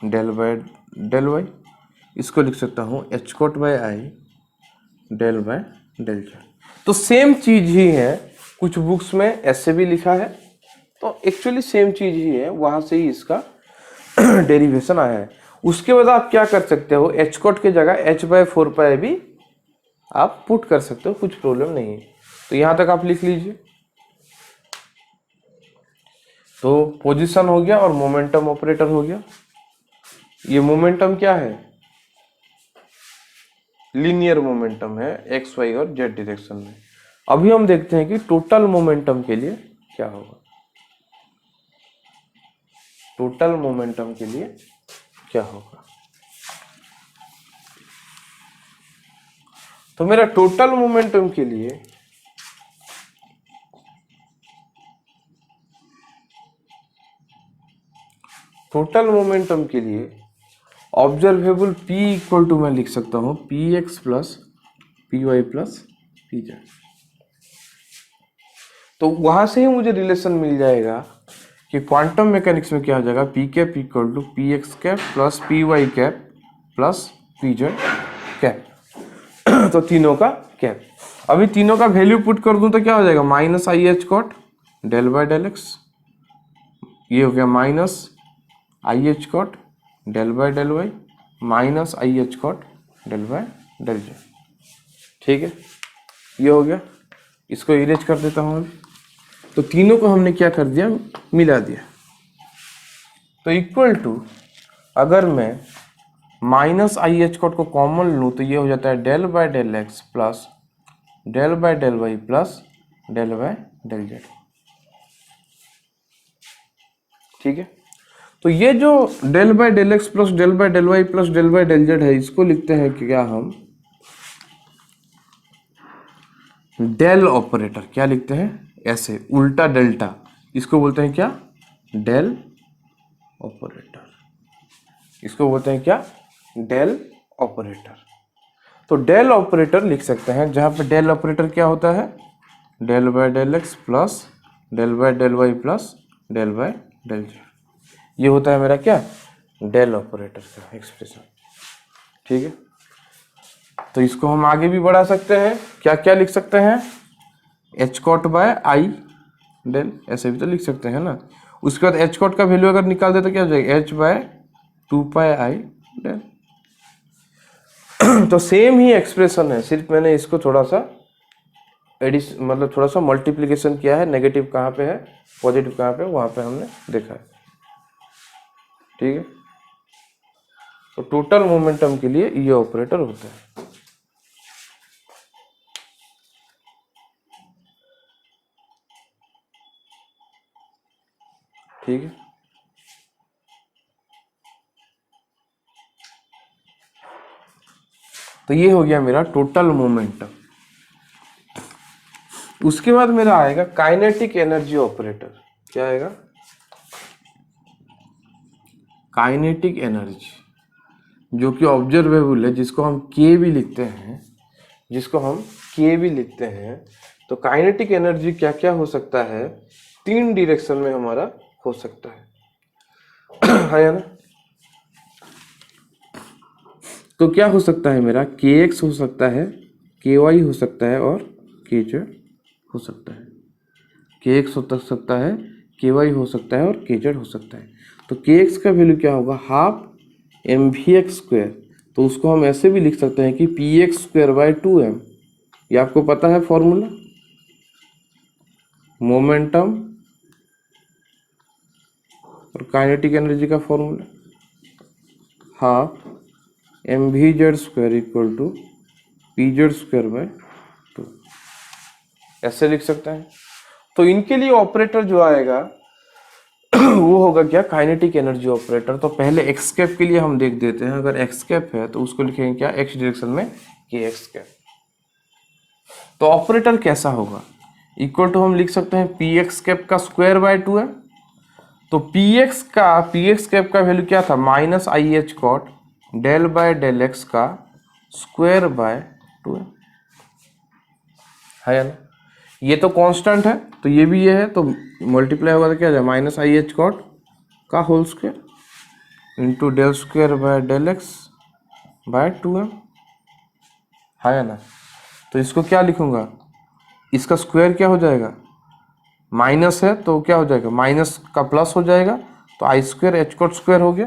del by del y, इसको लिख सकता हूँ h cut by i del by del z. तो सेम चीज ही है, कुछ बुक्स में ऐसे भी लिखा है, तो एक्चुअली सेम चीज ही है, वहां से ही इसका डेरिवेशन आया है। उसके बाद आप क्या कर सकते हो, एच कॉट की जगह एच बाय 4 भी आप पुट कर सकते हो, कुछ प्रॉब्लम नहीं है। तो यहां तक आप लिख लीजिए। तो पोजीशन हो गया और मोमेंटम ऑपरेटर हो गया। ये मोमेंटम क्या है, लीनियर मोमेंटम है एक्स वाई और जेड डायरेक्शन में। अभी हम देखते हैं कि टोटल मोमेंटम के लिए क्या होगा, टोटल मोमेंटम के लिए क्या होगा। तो मेरा टोटल मोमेंटम के लिए ऑब्जर्वेबल P इक्वल टू मैं लिख सकता हूं p x plus p y plus p z. तो वहां से ही मुझे रिलेशन मिल जाएगा कि क्वांटम मैकेनिक्स में क्या हो जाएगा, p cap equal to P x cap plus p y cap plus p z cap. तो तीनों का कैप, अभी तीनों का वैल्यू पुट कर दूं तो क्या हो जाएगा minus I H cut del by del x, ये हो गया minus I H cut del by del y minus I H cut del by del z. ठीक है, ये हो गया, इसको इरेज कर देता हूं। तो तीनों को हमने क्या कर दिया, मिला दिया। तो इक्वल टू, अगर मैं माइनस आई एच कॉट को कॉमन लूँ तो ये हो जाता है del by del x plus del by del y plus del by del z. ठीक है, तो ये जो del by del x plus del by del y plus del by del z है, इसको लिखते हैं कि क्या हम डेल ऑपरेटर, क्या लिखते हैं ऐसे उल्टा डेल्टा, इसको बोलते हैं क्या डेल ऑपरेटर, इसको बोलते हैं क्या डेल ऑपरेटर। तो डेल ऑपरेटर लिख सकते हैं, जहां पे डेल ऑपरेटर क्या होता है del by del x plus del by del y plus del by del z, ये होता है मेरा क्या डेल ऑपरेटर का एक्सप्रेशन। ठीक है, तो इसको हम आगे भी बढ़ा सकते हैं, क्या क्या लिख सकते हैं h cut by i del, ऐसे भी तो लिख सकते हैं ना। उसके बाद एच कॉट का वैल्यू अगर निकाल दे तो क्या हो जाएगा एच बाय 2 पाई आई डेल। तो सेम ही एक्सप्रेशन है, सिर्फ मैंने इसको थोड़ा सा मतलब थोड़ा सा मल्टीप्लिकेशन किया है, नेगेटिव कहाँ पे है पॉजिटिव कहाँ पे, वहां पे हमने देखा है। ठीक है, तो टोटल मोमेंटम के लिए ये ऑपरेटर होता है। ठीक है, तो ये हो गया मेरा टोटल मोमेंटम। उसके बाद मेरा आएगा काइनेटिक एनर्जी ऑपरेटर। क्या आएगा काइनेटिक एनर्जी, जो कि ऑब्जर्वेबल है, जिसको हम के भी लिखते हैं, जिसको हम के भी लिखते हैं। तो काइनेटिक एनर्जी क्या क्या हो सकता है, 3 डायरेक्शन में हमारा हो सकता है ना। तो क्या हो सकता है मेरा के एक्स हो सकता है, के वाई हो सकता है और के जेड हो सकता है। के एक्स हो सकता है, के वाई हो सकता है और के जेड हो सकता है। तो के एक्स का वैल्यू क्या होगा half m v x square, तो उसको हम ऐसे भी लिख सकते हैं कि P x square by 2m। ये आपको पता है फॉर्मूला, मोमेंटम और काइनेटिक एनर्जी का formula half mv/z² equal to pz²/2 ऐसे लिख सकते हैं। तो इनके लिए ऑपरेटर जो आएगा वो होगा क्या, काइनेटिक एनर्जी ऑपरेटर। तो पहले एक्स कैप के लिए हम देख देते हैं। अगर एक्स कैप है तो उसको लिखेंगे क्या, एक्स डायरेक्शन में के एक्स कैप। तो ऑपरेटर कैसा होगा, इक्वल टू हम लिख सकते हैं पी एक्स कैप का स्क्वायर बाय 2 है। तो पी एक्स कैप का वैल्यू क्या था, minus I H cut del by del x का स्क्वायर बाय 2 है ना। ये तो कांस्टेंट है तो ये भी ये है, तो मल्टीप्लाई होगा तो क्या हो जाए, माइनस आई एच कॉट का whole square into del square by del x by 2m है ना। तो इसको क्या लिखूंगा, इसका स्क्वायर क्या हो जाएगा, माइनस है तो क्या हो जाएगा, माइनस का प्लस हो जाएगा, तो i square h cut square हो गया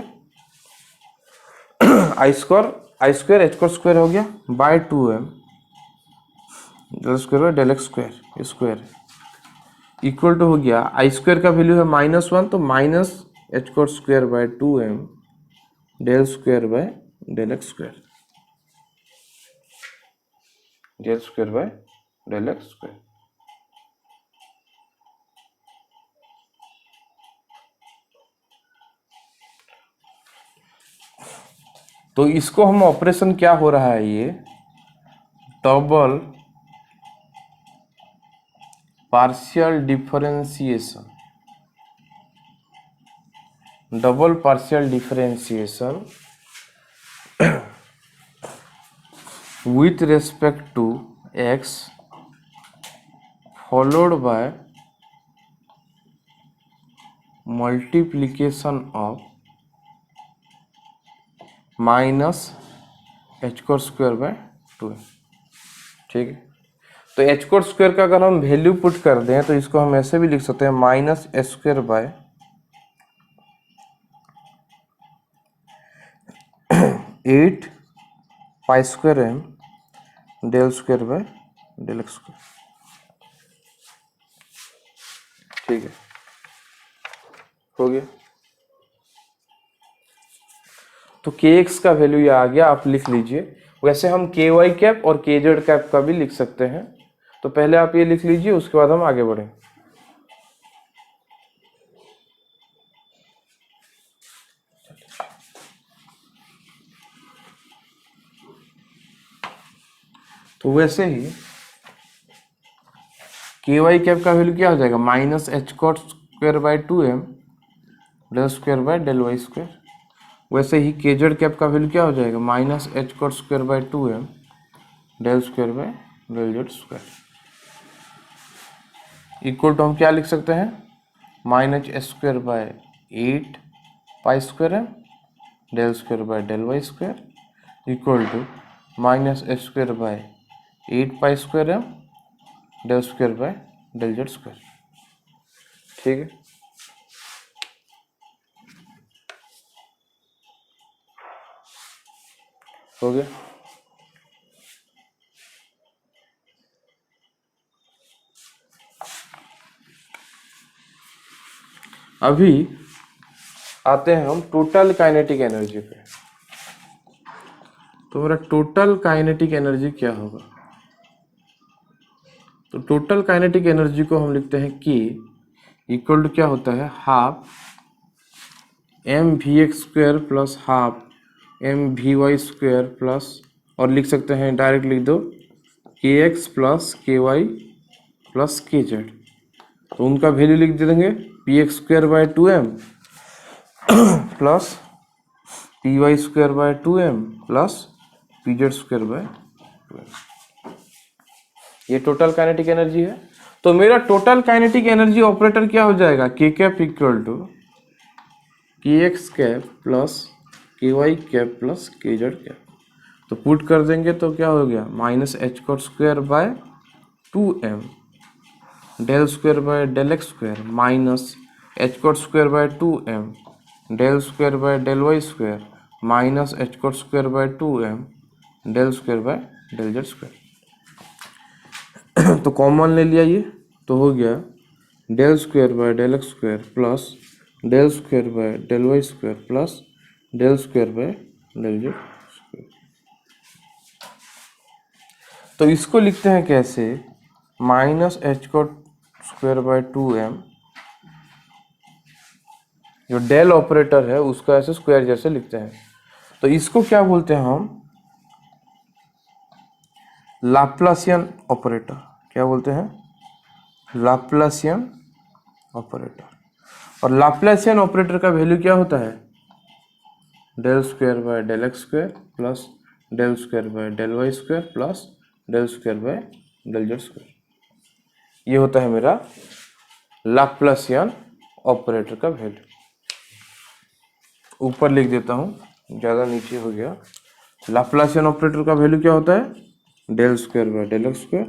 i square h cut square हो गया by 2m del square by del x square equal to हो गया, आई स्क्वायर का वैल्यू है -1 तो minus H cut square by 2m del square by del x square तो इसको हम ऑपरेशन क्या हो रहा है, ये double partial differentiation with respect to x followed by multiplication of minus H core square by 2। ठीक है, तो एच कोर स्क्वायर का अगर हम वैल्यू पुट कर दें तो इसको हम ऐसे भी लिख सकते हैं, minus h square by 8 pi square m del square by del x square. ठीक है, हो गया। तो के एक्स का वैल्यू ये आ गया, आप लिख लीजिए। वैसे हम के वाई कैप और के जेड कैप का भी लिख सकते हैं, तो पहले आप ये लिख लीजिए, उसके बाद हम आगे बढ़ें। तो वैसे ही के वाई कैप का वैल्यू क्या हो जाएगा, minus H cut square by 2m del square by del Y square. वैसे ही के जेड कैप का वैल्यू क्या हो जाएगा, minus H cut square by 2m del square by del Z square equal to हम क्या लिख सकते हैं, minus h square by 8 pi square m del square by del Y square equal to minus h square by 8 pi square m del square by del Z square. ठीक है, हो गया। अभी आते हैं हम टोटल काइनेटिक एनर्जी पे। तो मेरा टोटल काइनेटिक एनर्जी क्या होगा, तो टोटल काइनेटिक एनर्जी को हम लिखते हैं कि इक्वल टू क्या होता है, half m v x square plus half m v y square plus, और लिख सकते हैं डायरेक्ट लिख दो, k x plus k y plus k z. तो उनका वैल्यू लिख देंगे, p x square by 2m plus p y square by 2m plus p z square by 2m। ये टोटल काइनेटिक एनर्जी है। तो मेरा टोटल काइनेटिक एनर्जी ऑपरेटर क्या हो जाएगा, k cap equal to k x cap plus k Y cap plus k z cap. तो put कर देंगे तो क्या हो गया, minus H cut square by 2m del square by del x square minus H cut square by 2m del square by del Y square minus H cut square by 2m del square by del Z square. तो common ले लिया ये, तो हो गया del square by del x square plus del square by del Y square plus del square by del Z square. तो इसको लिखते हैं कैसे, minus H cut square by 2m, जो डेल ऑपरेटर है उसको ऐसे स्क्वायर जैसे लिखते हैं। तो इसको क्या बोलते हैं हम, लाप्लासियन ऑपरेटर। क्या बोलते हैं, लाप्लासियन ऑपरेटर। और लाप्लासियन ऑपरेटर का वैल्यू क्या होता है, del square by del x square plus del square by del Y square plus del square by del Z square. ये होता है मेरा लाप्लासियन ऑपरेटर का वैल्यू। ऊपर लिख देता हूँ, ज़्यादा नीचे हो गया। लाप्लासियन ऑपरेटर का वैल्यू क्या होता है, del square by del x square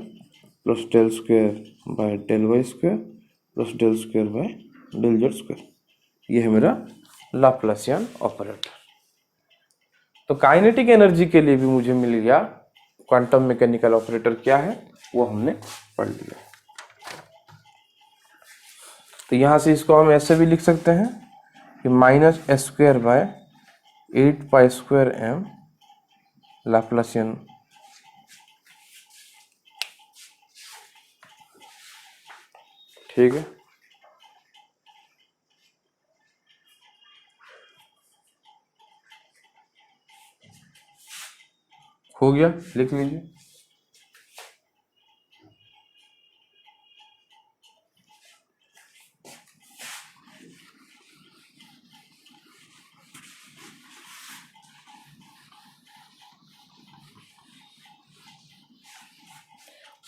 plus del square by del Y square plus del square by del Z square. ये है मेरा लाप्लासियन ऑपरेटर। तो काइनेटिक एनर्जी के लिए भी मुझे मिल गया क्वांटम मैकेनिकल ऑपरेटर क्या है, वो हमने पढ़ लिया। तो यहां से इसको हम ऐसे भी लिख सकते हैं कि minus s square by 8 pi square m Laplacian ठीक है। हो गया, लिख लीजिए।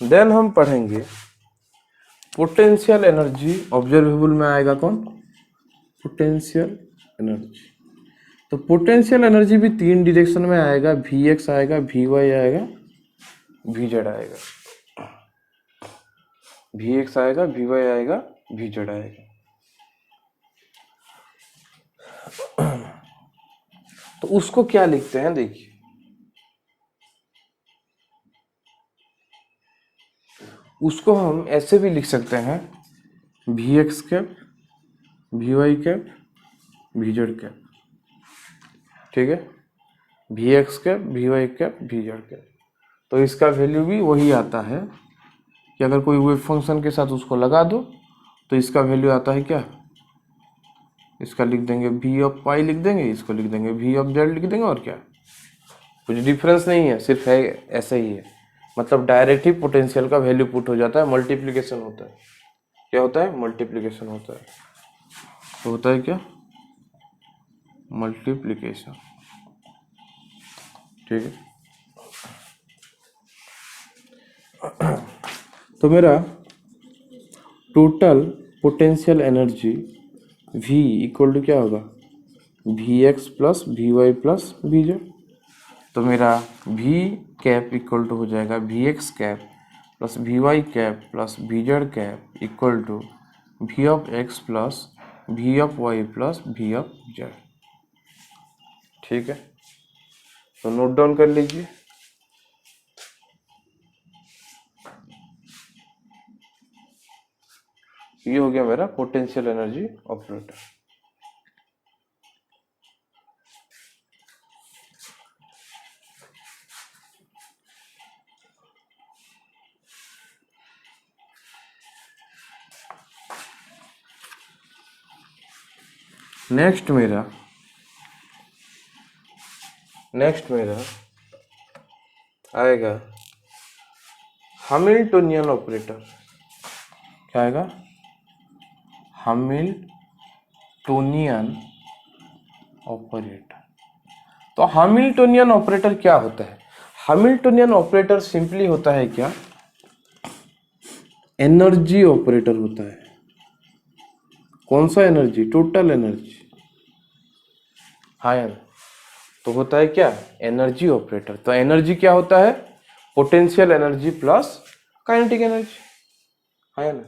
देन हम पढ़ेंगे पोटेंशियल एनर्जी। ऑब्जर्वेबल में आएगा कौन, पोटेंशियल एनर्जी। तो पोटेंशियल एनर्जी भी 3 डायरेक्शन में आएगा, वी एक्स आएगा, वी वाई आएगा, वी जेड आएगा। वी एक्स आएगा, वी वाई आएगा, वी जेड आएगा। तो उसको क्या लिखते हैं, देखिए उसको हम ऐसे भी लिख सकते हैं, v x cap, v Y cap, v Z cap. ठीक है, v x cap, v Y cap, v Z cap. तो इसका वैल्यू भी वही आता है कि अगर कोई वेव फंक्शन के साथ उसको लगा दो तो इसका वैल्यू आता है क्या, इसका लिख देंगे वी ऑफ पाई लिख देंगे, इसको लिख देंगे वी ऑफ जेड लिख देंगे। और क्या, कुछ डिफरेंस नहीं है, सिर्फ है ऐसा ही है। मतलब डायरेक्ट ही पोटेंशियल का वैल्यू पुट हो जाता है, मल्टीप्लिकेशन होता है। क्या होता है, मल्टीप्लिकेशन होता है। तो होता है क्या, मल्टीप्लिकेशन। ठीक है, तो मेरा total potential energy V equal to क्या होगा, V X plus V Y plus V Z. तो मेरा V कैप इक्वल टू हो जाएगा V x cap plus V Y cap plus V Z cap equal to V of X plus V of Y plus V of Z. ठीक है, तो note down कर लीजिए। ये हो गया मेरा पोटेंशियल एनर्जी ऑपरेटर। नेक्स्ट मेरा आएगा हैमिल्टोनियन ऑपरेटर। क्या आएगा, हैमिल्टोनियन ऑपरेटर। तो हैमिल्टोनियन ऑपरेटर क्या होता है, हैमिल्टोनियन ऑपरेटर सिंपली होता है क्या, एनर्जी ऑपरेटर होता है। कौन सा एनर्जी, टोटल एनर्जी। हाँ, तो होता है क्या, एनर्जी ऑपरेटर। तो एनर्जी क्या होता है, potential energy plus kinetic energy, है ना।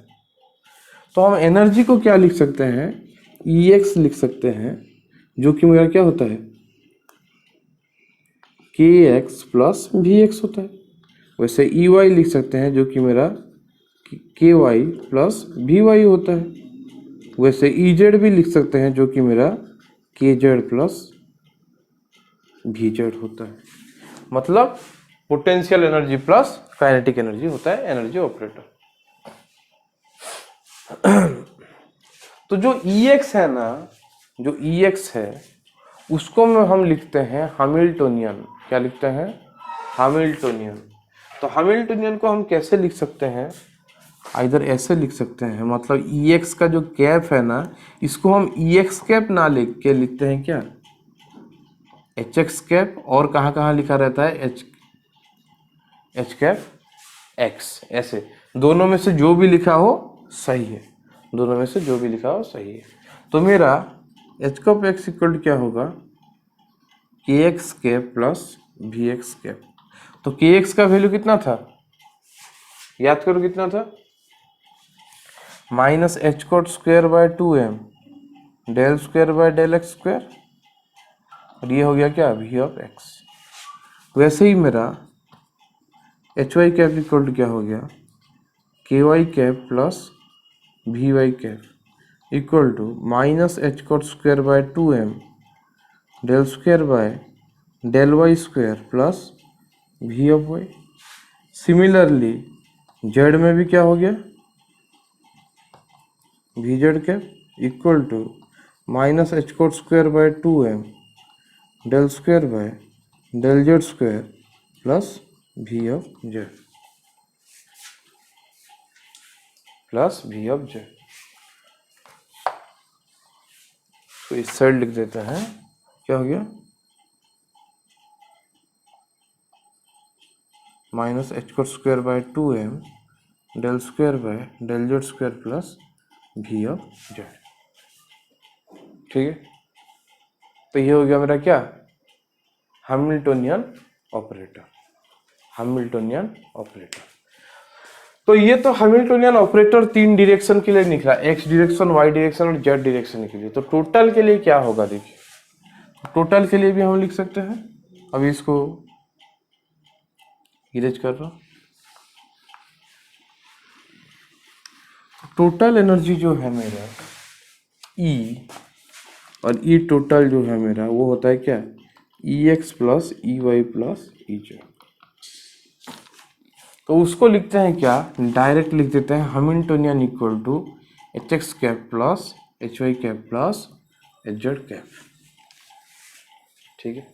तो हम एनर्जी को क्या लिख सकते हैं, Ex लिख सकते हैं, जो कि मेरा क्या होता है, kx प्लस Vx होता है। वैसे Ey लिख सकते हैं, जो कि मेरा ky प्लस Vy होता है। वैसे ई जेड भी लिख सकते हैं, जो कि मेरा के जेड प्लस भी जेड होता है। मतलब potential energy plus kinetic energy होता है एनर्जी ऑपरेटर। तो जो EX है ना, जो EX है उसको में हम लिखते हैं हैमिल्टोनियन। क्या लिखते हैं? हैमिल्टोनियन। तो हैमिल्टोनियन को हम कैसे लिख सकते हैं? इधर ऐसे लिख सकते हैं, मतलब EX का जो कैप है ना, इसको हम EX कैप ना लिख के लिखते हैं क्या? HX cap. और कहाँ कहाँ लिखा रहता है? H cap X। ऐसे दोनों में से जो भी लिखा हो सही है, दोनों में से जो भी लिखा हो सही है। तो मेरा H कप X इक्वल क्या होगा? KX cap plus VX cap. तो KX का वैल्यू कितना था? याद करो कितना था? Minus H cut square by 2m del square by del x square, और ये हो गया क्या? V of X। वैसे ही मेरा एच वाई कैप इक्वल क्या हो गया? K Y cap plus V Y cap equal to minus H cut square by 2m del square by del Y square plus V of Y। Similarly Z में भी क्या हो गया? V Z cap equal to minus H cut square by 2m del square by del Z square plus V of Z plus V of Z। तो इस side लिख देते हैं, क्या हो गया? Minus H cut square by 2m del square by del Z square plus V of Z। ठीक है, तो ये हो गया मेरा क्या? Hamiltonian operator. Hamiltonian operator. तो ये तो हैमिल्टोनियन ऑपरेटर तीन डायरेक्शन के लिए निकला, एक्स डायरेक्शन, वाई डायरेक्शन और जेड डायरेक्शन के लिए। तो टोटल के लिए क्या होगा? देखिए, टोटल के लिए भी हम लिख सकते हैं। अभी इसको इरेज कर रहा हूं। टोटल एनर्जी जो है मेरा E, और E टोटल जो है मेरा वो होता है क्या? EX plus EY plus EZ। तो उसको लिखते हैं क्या? डायरेक्ट लिख देते हैं Hamiltonian equal to HX cap plus HY cap plus HZ cap. ठीक है,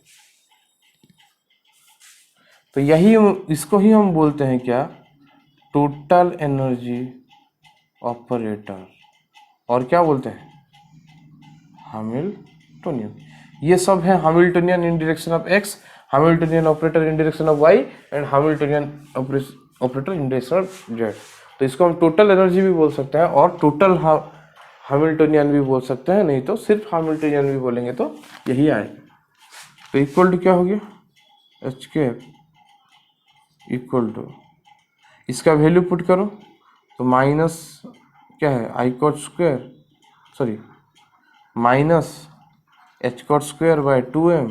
तो यही इसको ही हम बोलते हैं क्या? Total energy operator. और क्या बोलते हैं? हैमिल्टोनियन। ये सब है Hamiltonian in direction of x, Hamiltonian operator in direction of y and Hamiltonian operator in direction of z। तो इसको हम टोटल एनर्जी भी बोल सकते हैं और टोटल हैमिल्टोनियन भी बोल सकते हैं, नहीं तो सिर्फ हैमिल्टोनियन भी बोलेंगे तो यही आएगा। तो इक्वल टू क्या हो गया? एच कैप इक्वल टू, इसका वैल्यू पुट करो तो माइनस क्या है? I cut square, sorry minus H cut square by 2m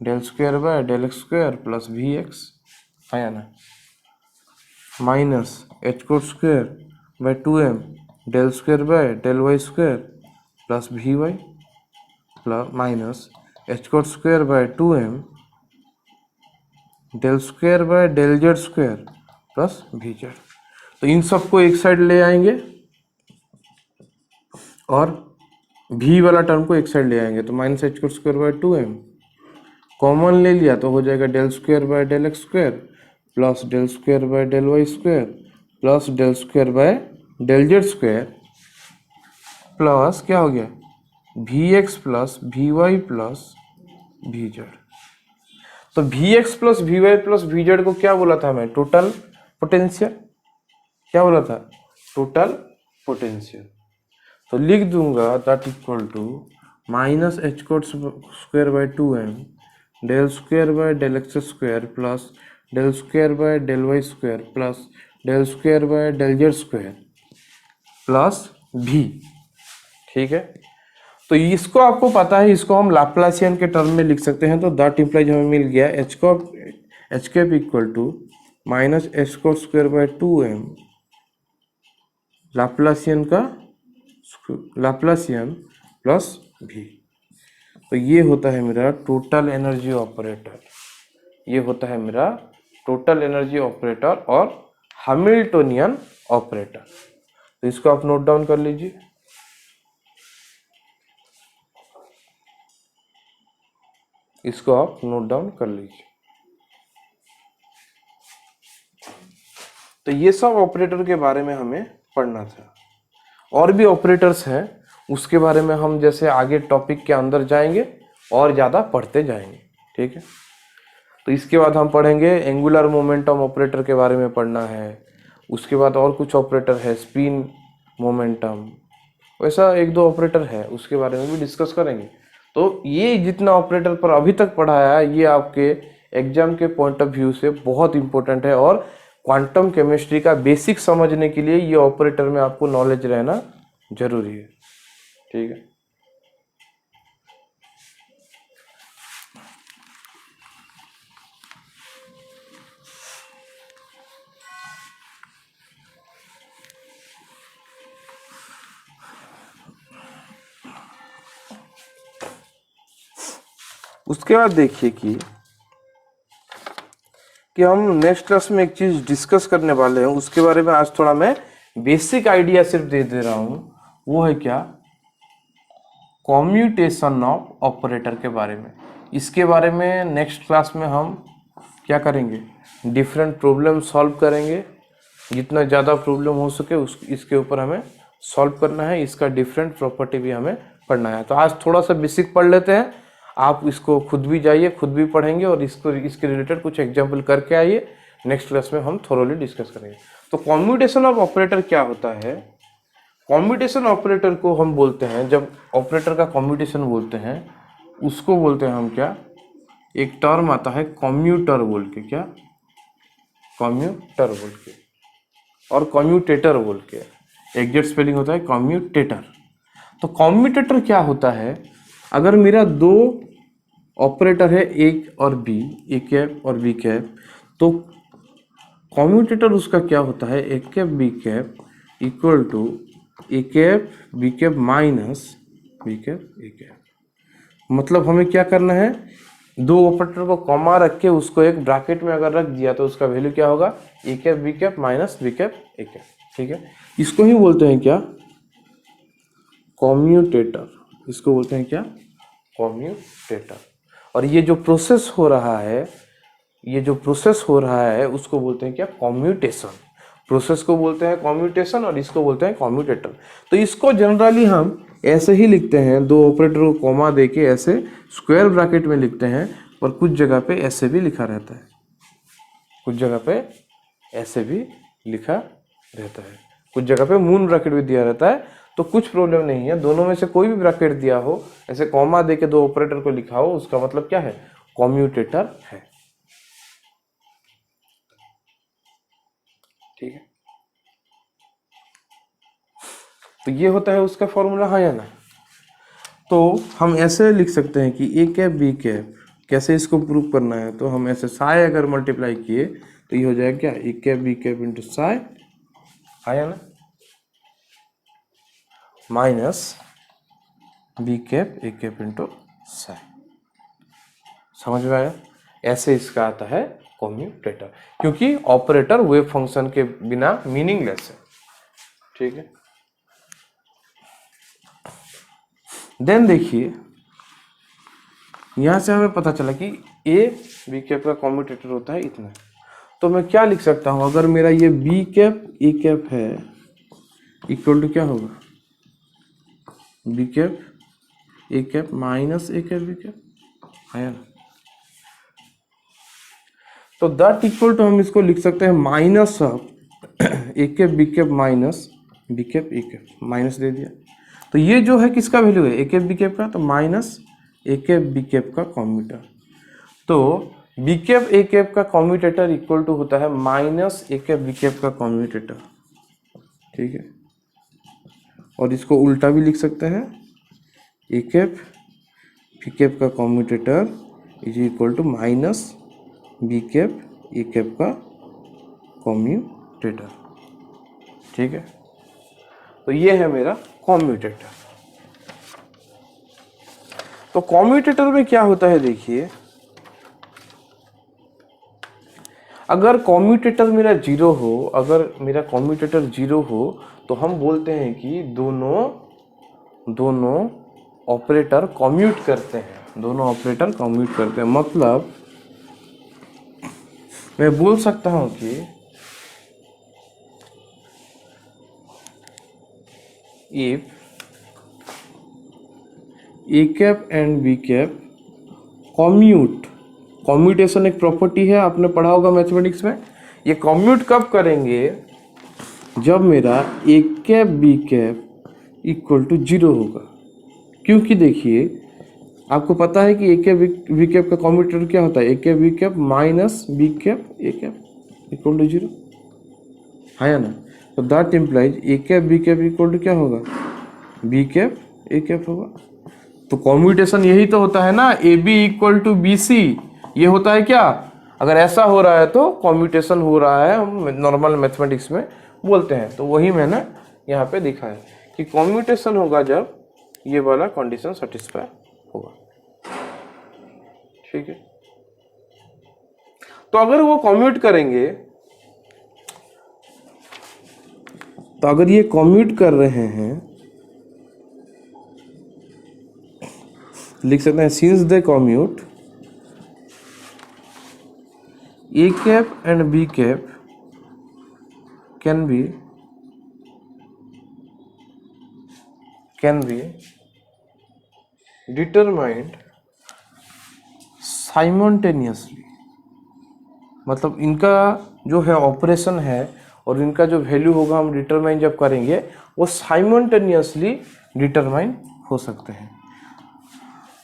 del square by del x square plus V X, आया ना? Minus H cut square by 2m del square by del Y square plus V Y plus minus H cut square by 2m del square by del Z square plus V Z. तो इन सबको एक side ले आएंगे और v वाला term को एक side ले आएंगे। तो minus H cut square by 2m common ले लिया तो हो जाएगा del square by del x square plus del square by del Y square plus del square by del Z square plus क्या हो गया? V X plus V Y plus V Z. तो V X plus V Y plus V Z को क्या बोला था मैं? Total potential. क्या बोला था? Total potential. तो लिख दूंगा that equal to minus H cut square by 2m del square by del x square plus del square by del Y square plus del square by del Z square plus v। ठीक है, तो इसको आपको पता है, इसको हम Laplacian के टर्म में लिख सकते हैं। तो दैट इंप्लाइज हमें मिल गया H cap equal to minus H cut square by 2m Laplacian का लाप्लासियन प्लस भी। तो ये होता है मेरा टोटल एनर्जी ऑपरेटर, ये होता है मेरा टोटल एनर्जी ऑपरेटर और हैमिल्टोनियन ऑपरेटर। तो इसको आप नोट डाउन कर लीजिए। इसको आप नोट डाउन कर लीजिए। तो ये सब ऑपरेटर के बारे में हमें पढ़ना था। और भी ऑपरेटर्स हैं, उसके बारे में हम जैसे आगे टॉपिक के अंदर जाएंगे और ज़्यादा पढ़ते जाएंगे, ठीक है। तो इसके बाद हम पढ़ेंगे एंगुलर मोमेंटम ऑपरेटर के बारे में पढ़ना है। उसके बाद और कुछ ऑपरेटर है, स्पिन मोमेंटम, वैसा एक दो ऑपरेटर है, उसके बारे में भी डिस्कस करेंगे। तो ये जितना ऑपरेटर पर अभी तक पढ़ाया है, ये आपके एग्जाम के पॉइंट ऑफ व्यू से बहुत इंपॉर्टेंट है और क्वांटम केमिस्ट्री का बेसिक समझने के लिए ये ऑपरेटर में आपको नॉलेज रहना जरूरी है, ठीक है। उसके बाद देखिए कि हम नेक्स्ट क्लास में एक चीज डिस्कस करने वाले हैं, उसके बारे में आज थोड़ा मैं बेसिक आइडिया सिर्फ दे रहा हूं। वो है क्या, कॉम्यूटेशन ऑफ ऑपरेटर के बारे में। इसके बारे में नेक्स्ट क्लास में हम क्या करेंगे, डिफरेंट प्रॉब्लम सॉल्व करेंगे। जितना ज़्यादा प्रॉब्लम हो सके इसके ऊपर हमें सॉल्व करना है, इसका डिफरेंट प्रॉपर्टी भी हमें पढ़ना है। तो आज थोड़ा सा बेसिक पढ़ लेते हैं, आप इसको खुद भी जाइए, खुद भी पढ़ेंगे और इसके रिलेटेड कुछ एग्जाम्पल करके आइए। नेक्स्ट क्लास में हम थोरोली डिस्कस करेंगे। तो कॉम्यूटेशन ऑफ ऑपरेटर क्या होता है, कॉम्यूटेशन ऑपरेटर को हम बोलते हैं, जब ऑपरेटर का कॉम्यूटेशन बोलते हैं उसको बोलते हैं हम क्या, एक टर्म आता है कॉम्यूटर बोल के, क्या, कॉम्यूटर बोल के और कॉम्यूटेटर बोल के, एग्जैक्ट स्पेलिंग होता है कॉम्यूटेटर। तो कॉम्यूटेटर क्या होता है, अगर मेरा दो ऑपरेटर है एक और बी, ए कैप और बी कैप, तो कॉम्यूटेटर उसका क्या होता है, A cap B cap equal to A cap B cap minus B cap A cap. मतलब हमें क्या करना है, दो ऑपरेटर को कॉमा रख के उसको एक ब्रैकेट में अगर रख दिया तो उसका वैल्यू क्या होगा, A cap B cap minus B cap A cap, ठीक है। इसको ही बोलते हैं क्या, कॉम्यूटेटर। इसको बोलते हैं क्या, कॉम्यूटेटर। और ये जो प्रोसेस हो रहा है, ये जो प्रोसेस हो रहा है उसको बोलते हैं क्या, कॉम्यूटेशन। प्रोसेस को बोलते हैं कॉम्यूटेशन और इसको बोलते हैं कॉम्यूटेटर। तो इसको जनरली हम ऐसे ही लिखते हैं, दो ऑपरेटर को कॉमा देके ऐसे स्क्वायर ब्रैकेट में लिखते हैं, और कुछ जगह पे ऐसे भी लिखा रहता है, कुछ जगह पे ऐसे भी लिखा रहता है, कुछ जगह पे मून ब्रैकेट भी दिया रहता है। तो कुछ प्रॉब्लम नहीं है, दोनों में से कोई भी ब्रैकेट दिया हो, ऐसे कॉमा देके दो ऑपरेटर को लिखा हो, उसका मतलब क्या है, कॉम्यूटेटर है, ठीक है। तो ये होता है उसका फॉर्मूला, हाँ या ना। तो हम ऐसे लिख सकते हैं कि ए कैप बी कैप, कैसे इसको प्रूव करना है, तो हम ऐसे साई अगर मल्टीप्लाई किए तो ये हो जाएगा क्या, A cap B cap into psi, हाँ या ना, minus B cap A cap into psi. समझ में आया, ऐसे इसका आता है कॉम्यूटेटर, क्योंकि ऑपरेटर वेव फंक्शन के बिना मीनिंगलेस है, ठीक है। देन देखिए, यहां से हमें पता चला कि ए बी कैप का कॉम्यूटेटर होता है इतना। तो मैं क्या लिख सकता हूं, अगर मेरा ये बी कैप ए कैप है इक्वल टू क्या होगा, B cap A cap minus A cap B cap, है ना। तो दैट इक्वल टू हम इसको लिख सकते हैं minus of A cap B cap minus B cap A cap, minus दे दिया। तो ये जो है किसका वैल्यू है, ए कैप बी कैप का, तो minus A cap B cap का कॉम्यूटेटर। तो बी कैप ए कैप का कॉम्यूटेटर इक्वल टू होता है minus A cap B cap का कॉम्यूटेटर, ठीक है। और इसको उल्टा भी लिख सकते हैं, ए कैप बी कैप का commutator is equal to minus B cap A cap का कॉम्यूटेटर, ठीक है। तो ये है मेरा कॉम्यूटेटर। तो कॉम्यूटेटर में क्या होता है, देखिए अगर कॉम्यूटेटर मेरा जीरो हो, अगर मेरा कॉम्यूटेटर जीरो हो तो हम बोलते हैं कि दोनों ऑपरेटर कॉम्यूट करते हैं, दोनों ऑपरेटर कॉम्यूट करते हैं। मतलब मैं बोल सकता हूं कि if A cap and B cap commute, commutation एक प्रॉपर्टी है, आपने पढ़ा होगा मैथमेटिक्स में। ये कॉम्यूट कब करेंगे, जब मेरा A cap B cap equal to zero होगा। क्योंकि देखिए आपको पता है कि ए कैप बी कैप का कॉम्यूटेटर क्या होता है, A cap B cap minus B cap A cap equal to zero, है या ना। तो that implies A cap B cap equal to क्या होगा, बी कैप ए कैप होगा। तो कॉम्यूटेशन यही तो होता है ना, A B equal to B C, ये होता है क्या। अगर ऐसा हो रहा है तो कॉम्यूटेशन हो रहा है, हम नॉर्मल मैथमेटिक्स में बोलते हैं। तो वही मैंने यहाँ पे दिखा है कि कॉम्यूटेशन होगा जब ये वाला कंडीशन सेटिस्फाई होगा, ठीक है। तो अगर वो कॉम्यूट करेंगे, तो अगर ये कॉम्यूट कर रहे हैं, लिख सकते हैं since they commute A cap and B cap can be determined simultaneously. मतलब इनका जो है ऑपरेशन है और इनका जो वैल्यू होगा हम डिटरमाइन जब करेंगे वो साइमल्टेनियसली डिटरमाइन हो सकते हैं।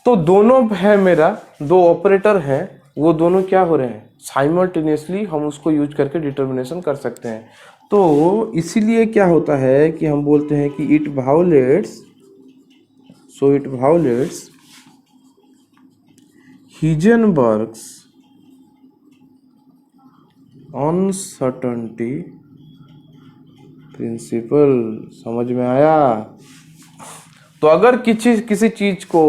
तो दोनों है मेरा, दो ऑपरेटर हैं, वो दोनों क्या हो रहे हैं, साइमल्टेनियसली हम उसको यूज करके डिटर्मिनेशन कर सकते हैं। तो इसीलिए क्या होता है कि हम बोलते हैं कि इट वायोलेट्स हिजेनबर्ग्स अनसर्टेनिटी प्रिंसिपल। समझ में आया। तो अगर किसी चीज को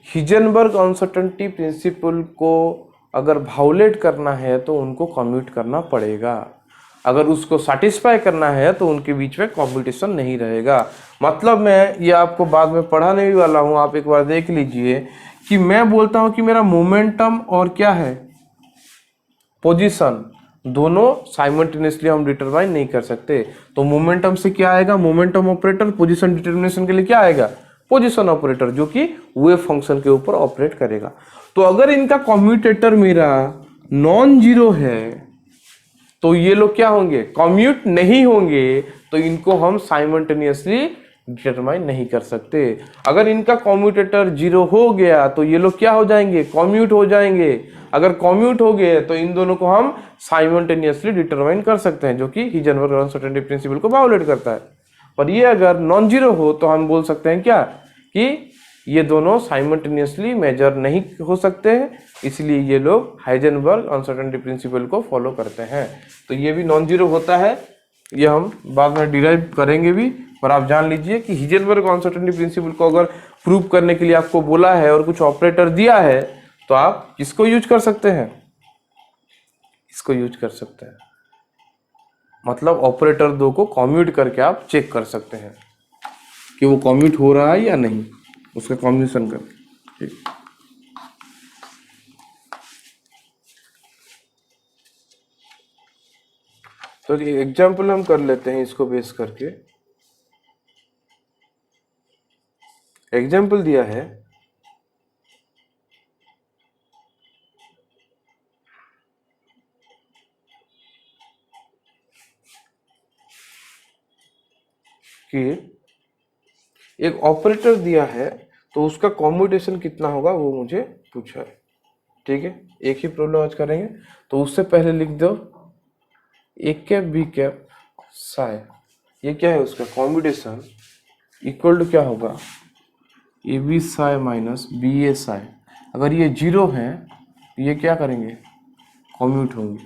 हिजेनबर्ग अनसर्टेनिटी प्रिंसिपल को अगर वायोलेट करना है तो उनको कम्यूट करना पड़ेगा, अगर उसको सैटिस्फाई करना है तो उनके बीच में कॉम्पिटिशन नहीं रहेगा। मतलब मैं ये आपको बाद में पढ़ाने भी वाला हूं, आप एक बार देख लीजिए कि मैं बोलता हूं कि मेरा मोमेंटम और क्या है, पोजीशन, दोनों साइमल्टेनियसली हम डिटरमाइन नहीं कर सकते। तो मोमेंटम से क्या आएगा, मोमेंटम ऑपरेटर, पोजीशन डिटरमिनेशन के लिए क्या आएगा, पोजीशन ऑपरेटर, जो कि वेव फंक्शन के ऊपर ऑपरेट करेगा। तो अगर इनका कम्यूटेटर मेरा नॉन जीरो है तो ये लोग क्या होंगे, कम्यूट नहीं होंगे, तो इनको हम साइमल्टेनियसली डिटरमाइन नहीं कर सकते। अगर इनका कम्यूटेटर जीरो हो गया तो ये लोग क्या हो जाएंगे, कम्यूट हो जाएंगे। अगर कम्यूट हो गए तो इन दोनों को हम साइमल्टेनियसली डिटरमाइन कर सकते हैं, जो कि हिजेनबर्ग अनसर्टेनिटी प्रिंसिपल को वायोलेट करता है। पर ये अगर नॉन जीरो हो तो हम बोल सकते हैं क्या, कि ये दोनों साइमल्टेनियसली मेजर नहीं हो सकते हैं, इसलिए ये लोग हाइजेनबर्ग अनसर्टेनिटी प्रिंसिपल को फॉलो करते हैं। तो ये भी नॉन जीरो होता है, ये हम बाद में डिराइव करेंगे भी। पर आप जान लीजिए कि हिजेनबर्ग अनसर्टेनिटी प्रिंसिपल को अगर प्रूव करने के लिए आपको बोला है और कुछ ऑपरेटर दिया है तो आप किसको यूज कर सकते हैं, इसको यूज कर सकते हैं। मतलब ऑपरेटर दो को कम्यूट करके आप चेक कर सकते हैं कि वो कम्यूट हो रहा है या नहीं, उसका कॉम्बिनेशन करके। ठीक, तो एग्जाम्पल हम कर लेते हैं इसको बेस करके। एग्जाम्पल दिया है कि एक ऑपरेटर दिया है तो उसका कॉम्यूटेशन कितना होगा वो मुझे पूछा है। ठीक है, एक ही प्रॉब्लम आज करेंगे। तो उससे पहले लिख दो A cap B cap psi, ये क्या है, उसका कॉम्यूटेशन इक्वल टू क्या होगा, A B psi minus B A psi. अगर ये जीरो है तो ये क्या करेंगे, कॉम्यूट होंगे।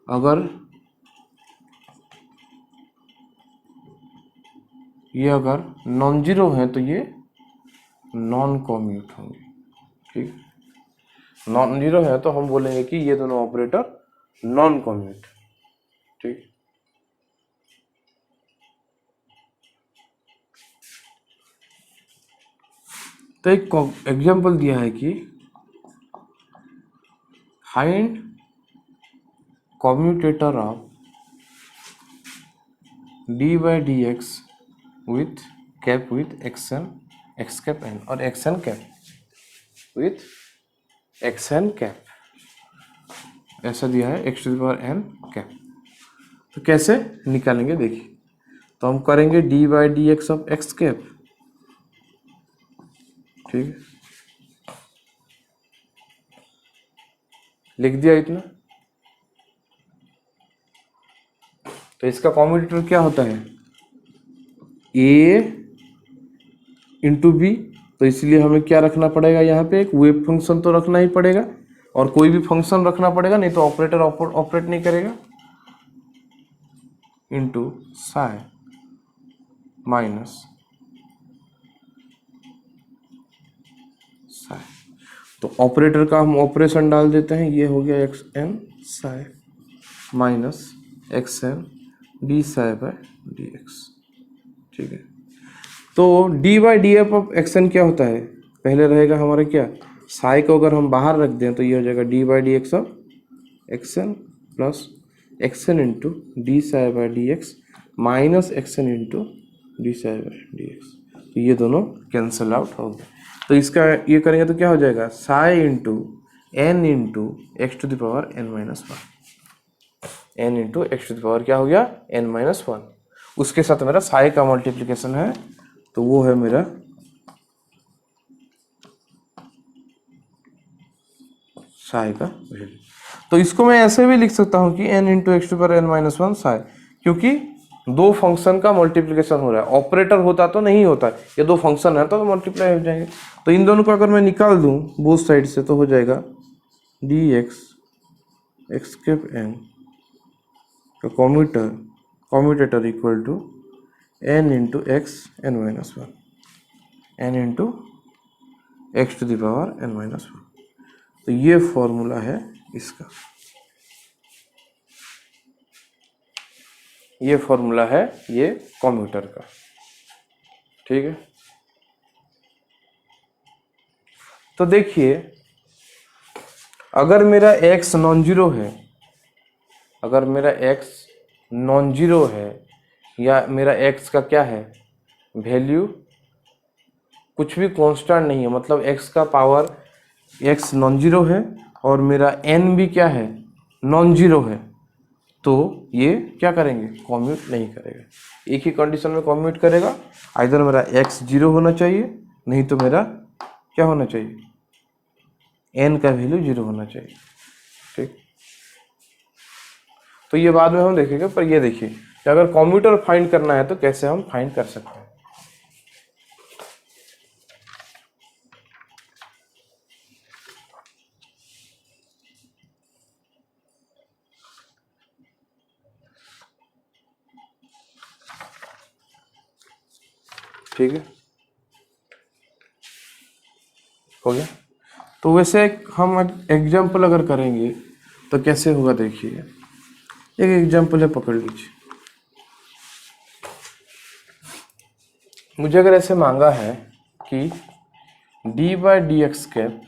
अगर ये अगर नॉन जीरो है तो ये नॉन कॉम्यूट होंगे। ठीक, नॉन जीरो है तो हम बोलेंगे कि ये दोनों ऑपरेटर नॉन कॉम्यूट। ठीक, तो एक एग्जांपल दिया है कि find commutator of D by D X with cap with X N X cap N और X N cap with X N cap, ऐसा दिया है X to the power N cap. तो कैसे निकालेंगे देखिए, तो हम करेंगे D by D x of X cap. ठीक है, लिख दिया इतना। तो इसका कॉम्यूटेटर क्या होता है, ए इंटू बी, तो इसलिए हमें क्या रखना पड़ेगा, यहाँ पे एक वेव फंक्शन तो रखना ही पड़ेगा और कोई भी फंक्शन रखना पड़ेगा, नहीं तो ऑपरेटर ऑपरेट नहीं करेगा। इंटू साई माइनस साई, तो ऑपरेटर का हम ऑपरेशन डाल देते हैं, ये हो गया X N psi minus X N D psi by D X. ठीक है, तो D by D F of X N क्या होता है, पहले रहेगा हमारे क्या, साई को अगर हम बाहर रख दें तो ये हो जाएगा D by D x of X N plus X N into D psi by D x minus X N into D psi by D X. तो ये दोनों कैंसल आउट हो गए। तो इसका ये करेंगे तो क्या हो जाएगा, psi into N into X to the power N minus one, N into X to the power क्या हो गया एन माइनस वन। उसके साथ मेरा साई का मल्टीप्लिकेशन है, तो वो है मेरा साई का वैल्यू। तो इसको मैं ऐसे भी लिख सकता हूँ कि n into X to power N minus one psi, क्योंकि दो फंक्शन का मल्टीप्लिकेशन हो रहा है, ऑपरेटर होता तो नहीं होता, ये दो फंक्शन है तो मल्टीप्लाई हो जाएंगे। तो इन दोनों को अगर मैं निकाल दूं बोथ साइड से तो हो जाएगा D x X cap N का commutator equal to N into X N minus one, N into X to the power N minus one. तो ये फॉर्मूला है इसका, ये फॉर्मूला है ये कॉम्यूटर का। ठीक है, तो देखिए अगर मेरा x नॉन जीरो है, अगर मेरा x नॉन जीरो है या मेरा x का क्या है वैल्यू कुछ भी कांस्टेंट नहीं है, मतलब x का पावर x नॉन जीरो है और मेरा n भी क्या है नॉन जीरो है, तो ये क्या करेंगे कॉम्यूट नहीं करेगा। एक ही कंडीशन में कॉम्यूट करेगा, आइदर मेरा x जीरो होना चाहिए नहीं तो मेरा क्या होना चाहिए n का वैल्यू जीरो होना चाहिए। ठीक, तो ये बाद में हम देखेंगे, पर ये देखिए कि अगर कॉम्यूटर फाइंड करना है तो कैसे हम फाइंड कर सकते हैं। ठीक है, हो गया। तो वैसे हम एग्जाम्पल अगर करेंगे तो कैसे होगा, देखिए एक एग्जाम्पल है, पकड़ लीजिए। मुझे अगर ऐसे मांगा है कि D by D x cap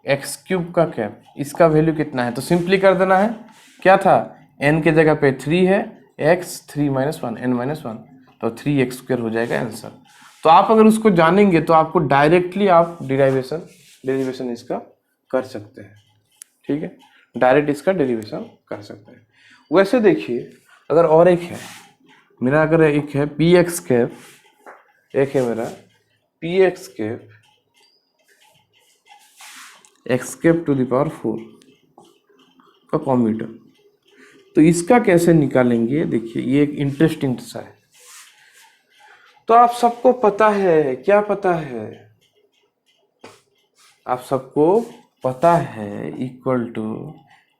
x cube का कैप, इसका वैल्यू कितना है, तो सिंपली कर देना है, क्या था n के जगह पे 3 है, x 3 minus one N minus one, तो 3x स्क्वायर हो जाएगा आंसर। तो आप अगर उसको जानेंगे तो आपको डायरेक्टली आप डेरिवेशन इसका कर सकते हैं। ठीक है, डायरेक्ट इसका डेरिवेशन कर सकते हैं। वैसे देखिए अगर और एक है मेरा, अगर एक है पी एक्स कैप, एक है मेरा P x cap X cap to the power 4 का कॉम्यूटर, तो इसका कैसे निकालेंगे, देखिए ये एक इंटरेस्टिंग सा है। तो आप सबको पता है, क्या पता है, आप सबको पता है इक्वल टू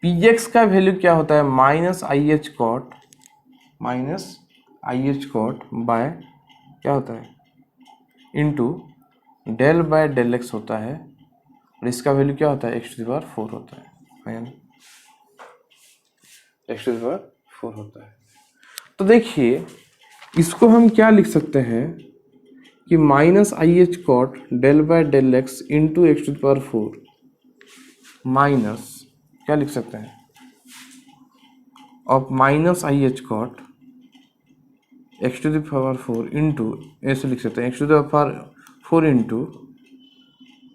पी एक्स का वैल्यू क्या होता है minus I H cut by क्या होता है, into del by del X होता है, और इसका वैल्यू क्या होता है, एक्स टू द पावर 4 होता है ना, एक्स टू द पावर 4 होता है। तो देखिए इसको हम क्या लिख सकते हैं कि minus I H cut del by del X into X to the power 4 minus क्या लिख सकते हैं, of minus I H cut X to the power 4 into, ऐसे लिख सकते हैं X to the power 4 into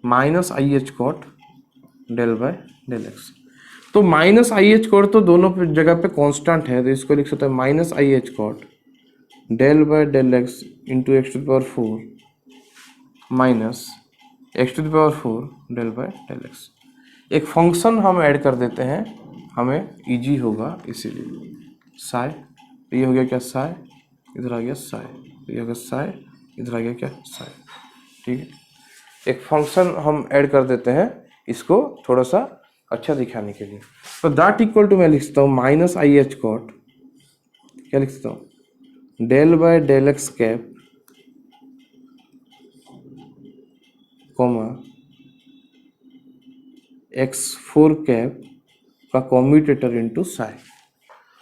minus I H cut del by del X. तो minus I H cut तो दोनों जगह पे कांस्टेंट है, तो इसको लिख सकते हैं minus I H cut del by del X into X to the power 4 minus X to the power 4 del by del X. एक फंक्शन हम ऐड कर देते हैं, हमें इजी होगा इसीलिए, साई, ये हो गया क्या साई, इधर आ गया साई, ये हो गया साई, इधर आ गया क्या साई, ठीक है। एक फंक्शन हम ऐड कर देते हैं इसको थोड़ा सा अच्छा दिखाने के लिए। तो दैट इक्वल टू मैं लिख सकता हूँ माइनस आई एच कॉट, क्या लिख सकता हूँ, del by del X cap comma x4 cap का कॉम्यूटेटर इंटू साई।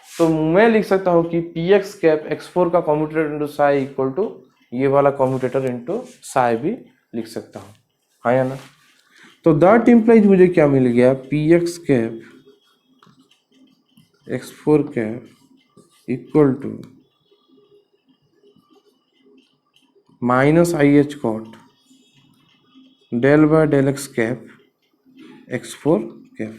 तो मैं लिख सकता हूँ कि पी एक्स कैप x4 का commutator into psi equal to ये वाला कॉम्यूटेटर इंटू साई भी लिख सकता हूँ, हाँ या ना। तो दैट इम्प्लाइज मुझे क्या मिल गया, P x cap x4 cap equal to minus I H cut del by del X cap x4 cap.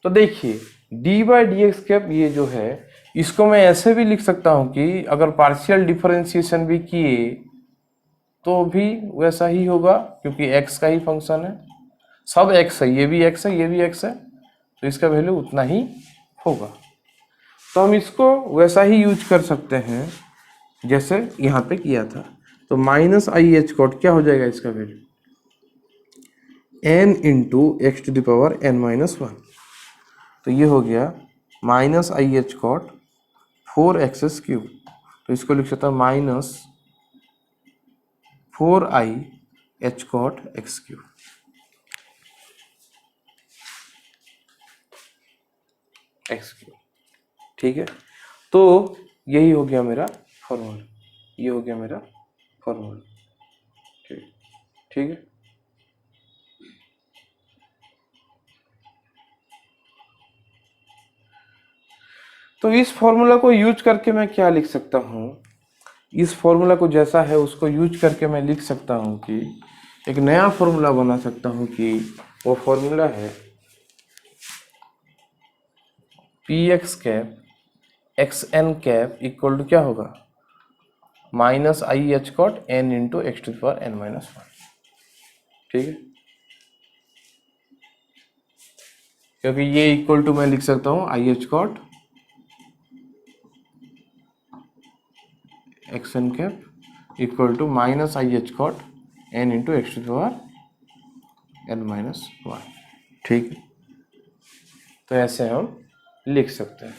तो देखिए D by D x cap ये जो है, इसको मैं ऐसे भी लिख सकता हूँ कि अगर पार्शियल डिफरेंशिएशन भी किए तो भी वैसा ही होगा, क्योंकि x का ही फंक्शन है, सब x है, ये भी x है, ये भी x है, तो इसका वैल्यू उतना ही होगा। तो हम इसको वैसा ही यूज कर सकते हैं जैसे यहाँ पे किया था। तो माइनस आई एच कॉट क्या हो जाएगा, इसका value n into X to the power n minus 1। तो ये हो गया minus I H cut 4x cube, तो इसको लिख सकता हूँ minus 4i H cut X cube, X cube, ठीक है। तो यही हो गया मेरा फॉर्मूला, ये हो गया मेरा फॉर्मूला, ठीक, ठीक है। तो इस फॉर्मूला को यूज करके मैं क्या लिख सकता हूँ, इस फॉर्मूला को जैसा है उसको यूज करके मैं लिख सकता हूँ कि एक नया फॉर्मूला बना सकता हूँ कि वो फॉर्मूला है P x cap X N cap equal to क्या होगा, minus I H cut N into X to the power N minus 1, ठीक है। क्योंकि ये इक्वल टू मैं लिख सकता हूँ I H cut X N cap equal to minus I H cut N into X to the power N minus 1, ठीक है। तो ऐसे हम लिख सकते हैं।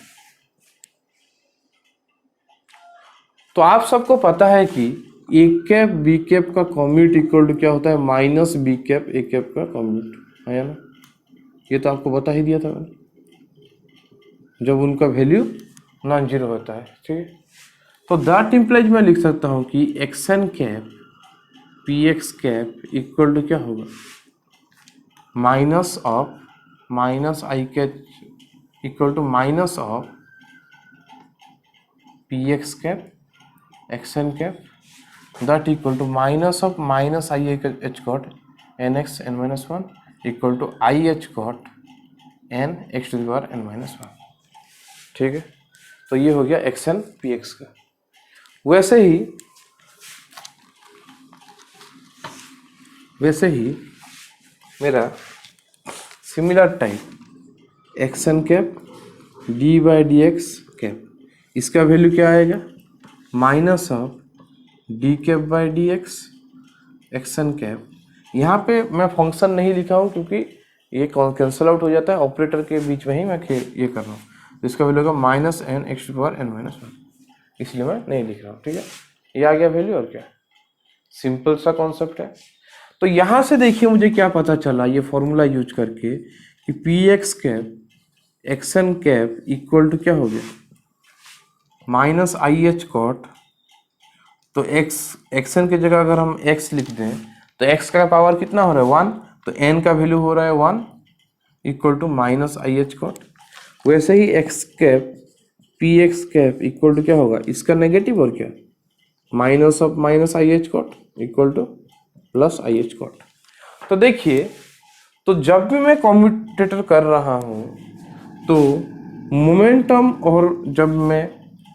तो आप सबको पता है कि ए कैप बी कैप का कॉम्यूट इक्वल टू क्या होता है, minus B cap A cap का कॉम्यूट, है ना। ये तो आपको बता ही दिया था मैंने, जब उनका वैल्यू नॉन जीरो होता है, ठीक है। तो दैट इम्प्लाइज मैं लिख सकता हूँ कि X N cap P x cap equal to क्या होगा, minus of minus I cap equal to minus of P x cap X N cap that equal to minus of minus I H cut N X N minus 1 equal to I H cut N X to the power N minus 1, ठीक है। तो ये हो गया X N P X का। वैसे ही मेरा similar type X N cap D by D x cap, इसका वैल्यू क्या आएगा, minus of D cap by D x X N cap. यहाँ पे मैं फंक्शन नहीं लिखा हूँ क्योंकि ये कैंसल आउट हो जाता है, ऑपरेटर के बीच में ही मैं ये कर रहा हूँ। तो इसका वैल्यू होगा minus N X to power N minus 1, इसलिए मैं नहीं लिख रहा हूँ, ठीक है। ये आ गया वैल्यू, और क्या, सिंपल सा कॉन्सेप्ट है। तो यहां से देखिए मुझे क्या पता चला ये फॉर्मूला यूज करके कि P x cap X N cap equal to क्या हो गया, माइनस आई एच कॉट। तो एक्स एक्सन की जगह अगर हम एक्स लिख दें तो एक्स का पावर कितना हो रहा है 1, तो एन का वैल्यू हो रहा है 1 equal to minus I H cut. वैसे ही X cap P x cap equal to क्या होगा, इसका नेगेटिव और क्या, minus of minus I H cut equal to plus I H cut. तो देखिए, तो जब भी मैं कॉम्यूटेटर कर रहा हूं तो मोमेंटम, और जब मैं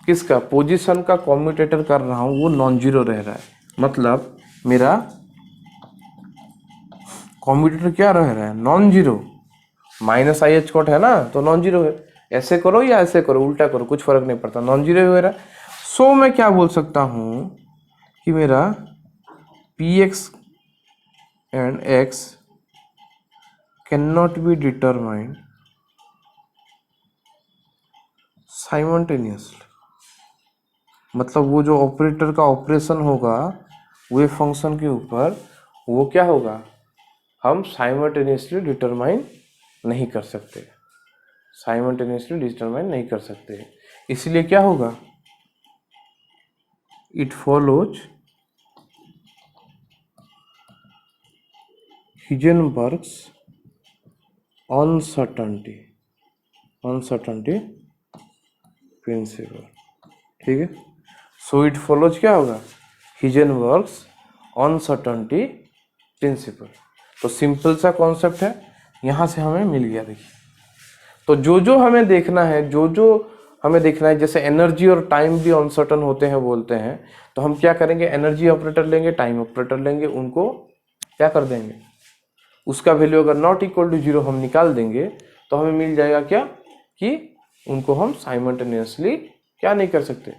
किसका पोजीशन का कॉम्यूटेटर कर रहा हूं वो नॉन जीरो रह रहा है, मतलब मेरा कॉम्यूटेटर क्या रह रहा है, non zero. Minus I H cut है ना, तो नॉन जीरो है। ऐसे करो या ऐसे करो, उल्टा करो, कुछ फर्क नहीं पड़ता, नॉन जीरो हो रहा है। सो मैं क्या बोल सकता हूं कि मेरा P x and x can not be determined simultaneously, मतलब वो जो ऑपरेटर का ऑपरेशन होगा वेव फंक्शन के ऊपर, वो क्या होगा, हम साइमल्टेनियसली डिटरमाइन नहीं कर सकते, साइमल्टेनियसली डिटरमाइन नहीं कर सकते। इसलिए क्या होगा, इट फॉलोज हिजेनबर्ग्स अनसर्टेनिटी प्रिंसिपल, ठीक है। सो इट फॉलोज क्या होगा, हिजेनबर्ग्स अनसर्टेनिटी प्रिंसिपल। तो सिंपल सा कॉन्सेप्ट है, यहां से हमें मिल गया। देखिए, तो जो जो हमें देखना है, जो जो हमें देखना है, जैसे एनर्जी और टाइम भी अनसर्टन होते हैं बोलते हैं, तो हम क्या करेंगे, एनर्जी ऑपरेटर लेंगे, टाइम ऑपरेटर लेंगे, उनको क्या कर देंगे, उसका वैल्यू अगर नॉट इक्वल टू जीरो हम निकाल देंगे तो हमें मिल जाएगा क्या, कि उनको हम साइमल्टेनियसली क्या नहीं कर सकते,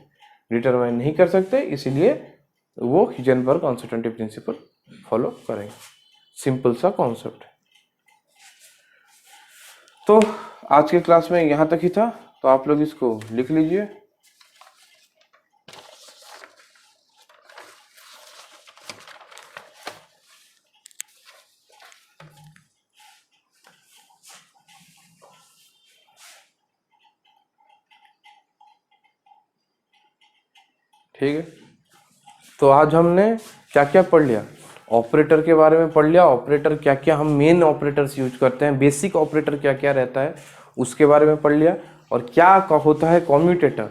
डिटरमाइन नहीं कर सकते, इसीलिए वो हिजेनबर्ग अनसर्टेनिटी प्रिंसिपल फॉलो करेंगे। सिंपल सा कॉन्सेप्ट है। तो आज के क्लास में यहाँ तक ही था, तो आप लोग इसको लिख लीजिए। ठीक है, तो आज हमने क्या क्या पढ़ लिया, ऑपरेटर के बारे में पढ़ लिया, ऑपरेटर क्या क्या हम मेन ऑपरेटर्स यूज करते हैं, बेसिक ऑपरेटर क्या क्या रहता है उसके बारे में पढ़ लिया, और क्या होता है कॉम्यूटेटर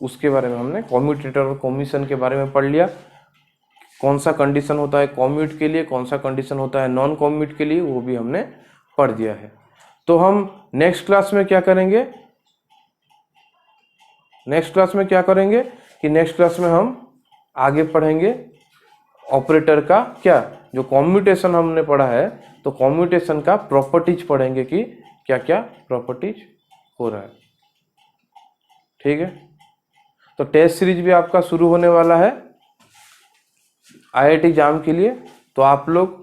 उसके बारे में हमने, कॉम्यूटेटर और कॉम्यूशन के बारे में पढ़ लिया। कौन सा कंडीशन होता है कॉम्यूट के लिए, कौन सा कंडीशन होता है नॉन कॉम्यूट के लिए, वो भी हमने पढ़ दिया है। तो हम नेक्स्ट क्लास में क्या करेंगे, कि नेक्स्ट क्लास में हम आगे पढ़ेंगे ऑपरेटर का क्या, जो कॉम्यूटेशन हमने पढ़ा है, तो कॉम्यूटेशन का प्रॉपर्टीज पढ़ेंगे कि क्या क्या प्रॉपर्टीज हो रहा है। ठीक है, तो टेस्ट सीरीज भी आपका शुरू होने वाला है IIT एग्जाम के लिए। तो आप लोग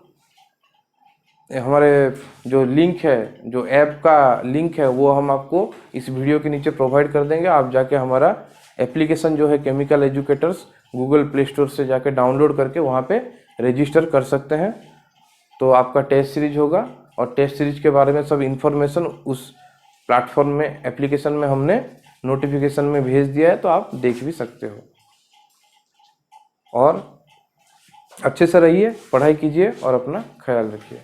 हमारे जो लिंक है, जो ऐप का लिंक है, वो हम आपको इस वीडियो के नीचे प्रोवाइड कर देंगे। आप जाके हमारा एप्लीकेशन जो है chemical educators, Google play store से जाके डाउनलोड करके वहाँ पे रजिस्टर कर सकते हैं। तो आपका टेस्ट सीरीज होगा, और टेस्ट सीरीज के बारे में सब इन्फॉर्मेशन उस प्लेटफॉर्म में, एप्लीकेशन में हमने नोटिफिकेशन में भेज दिया है, तो आप देख भी सकते हो। और अच्छे से रहिए, पढ़ाई कीजिए और अपना ख्याल रखिए।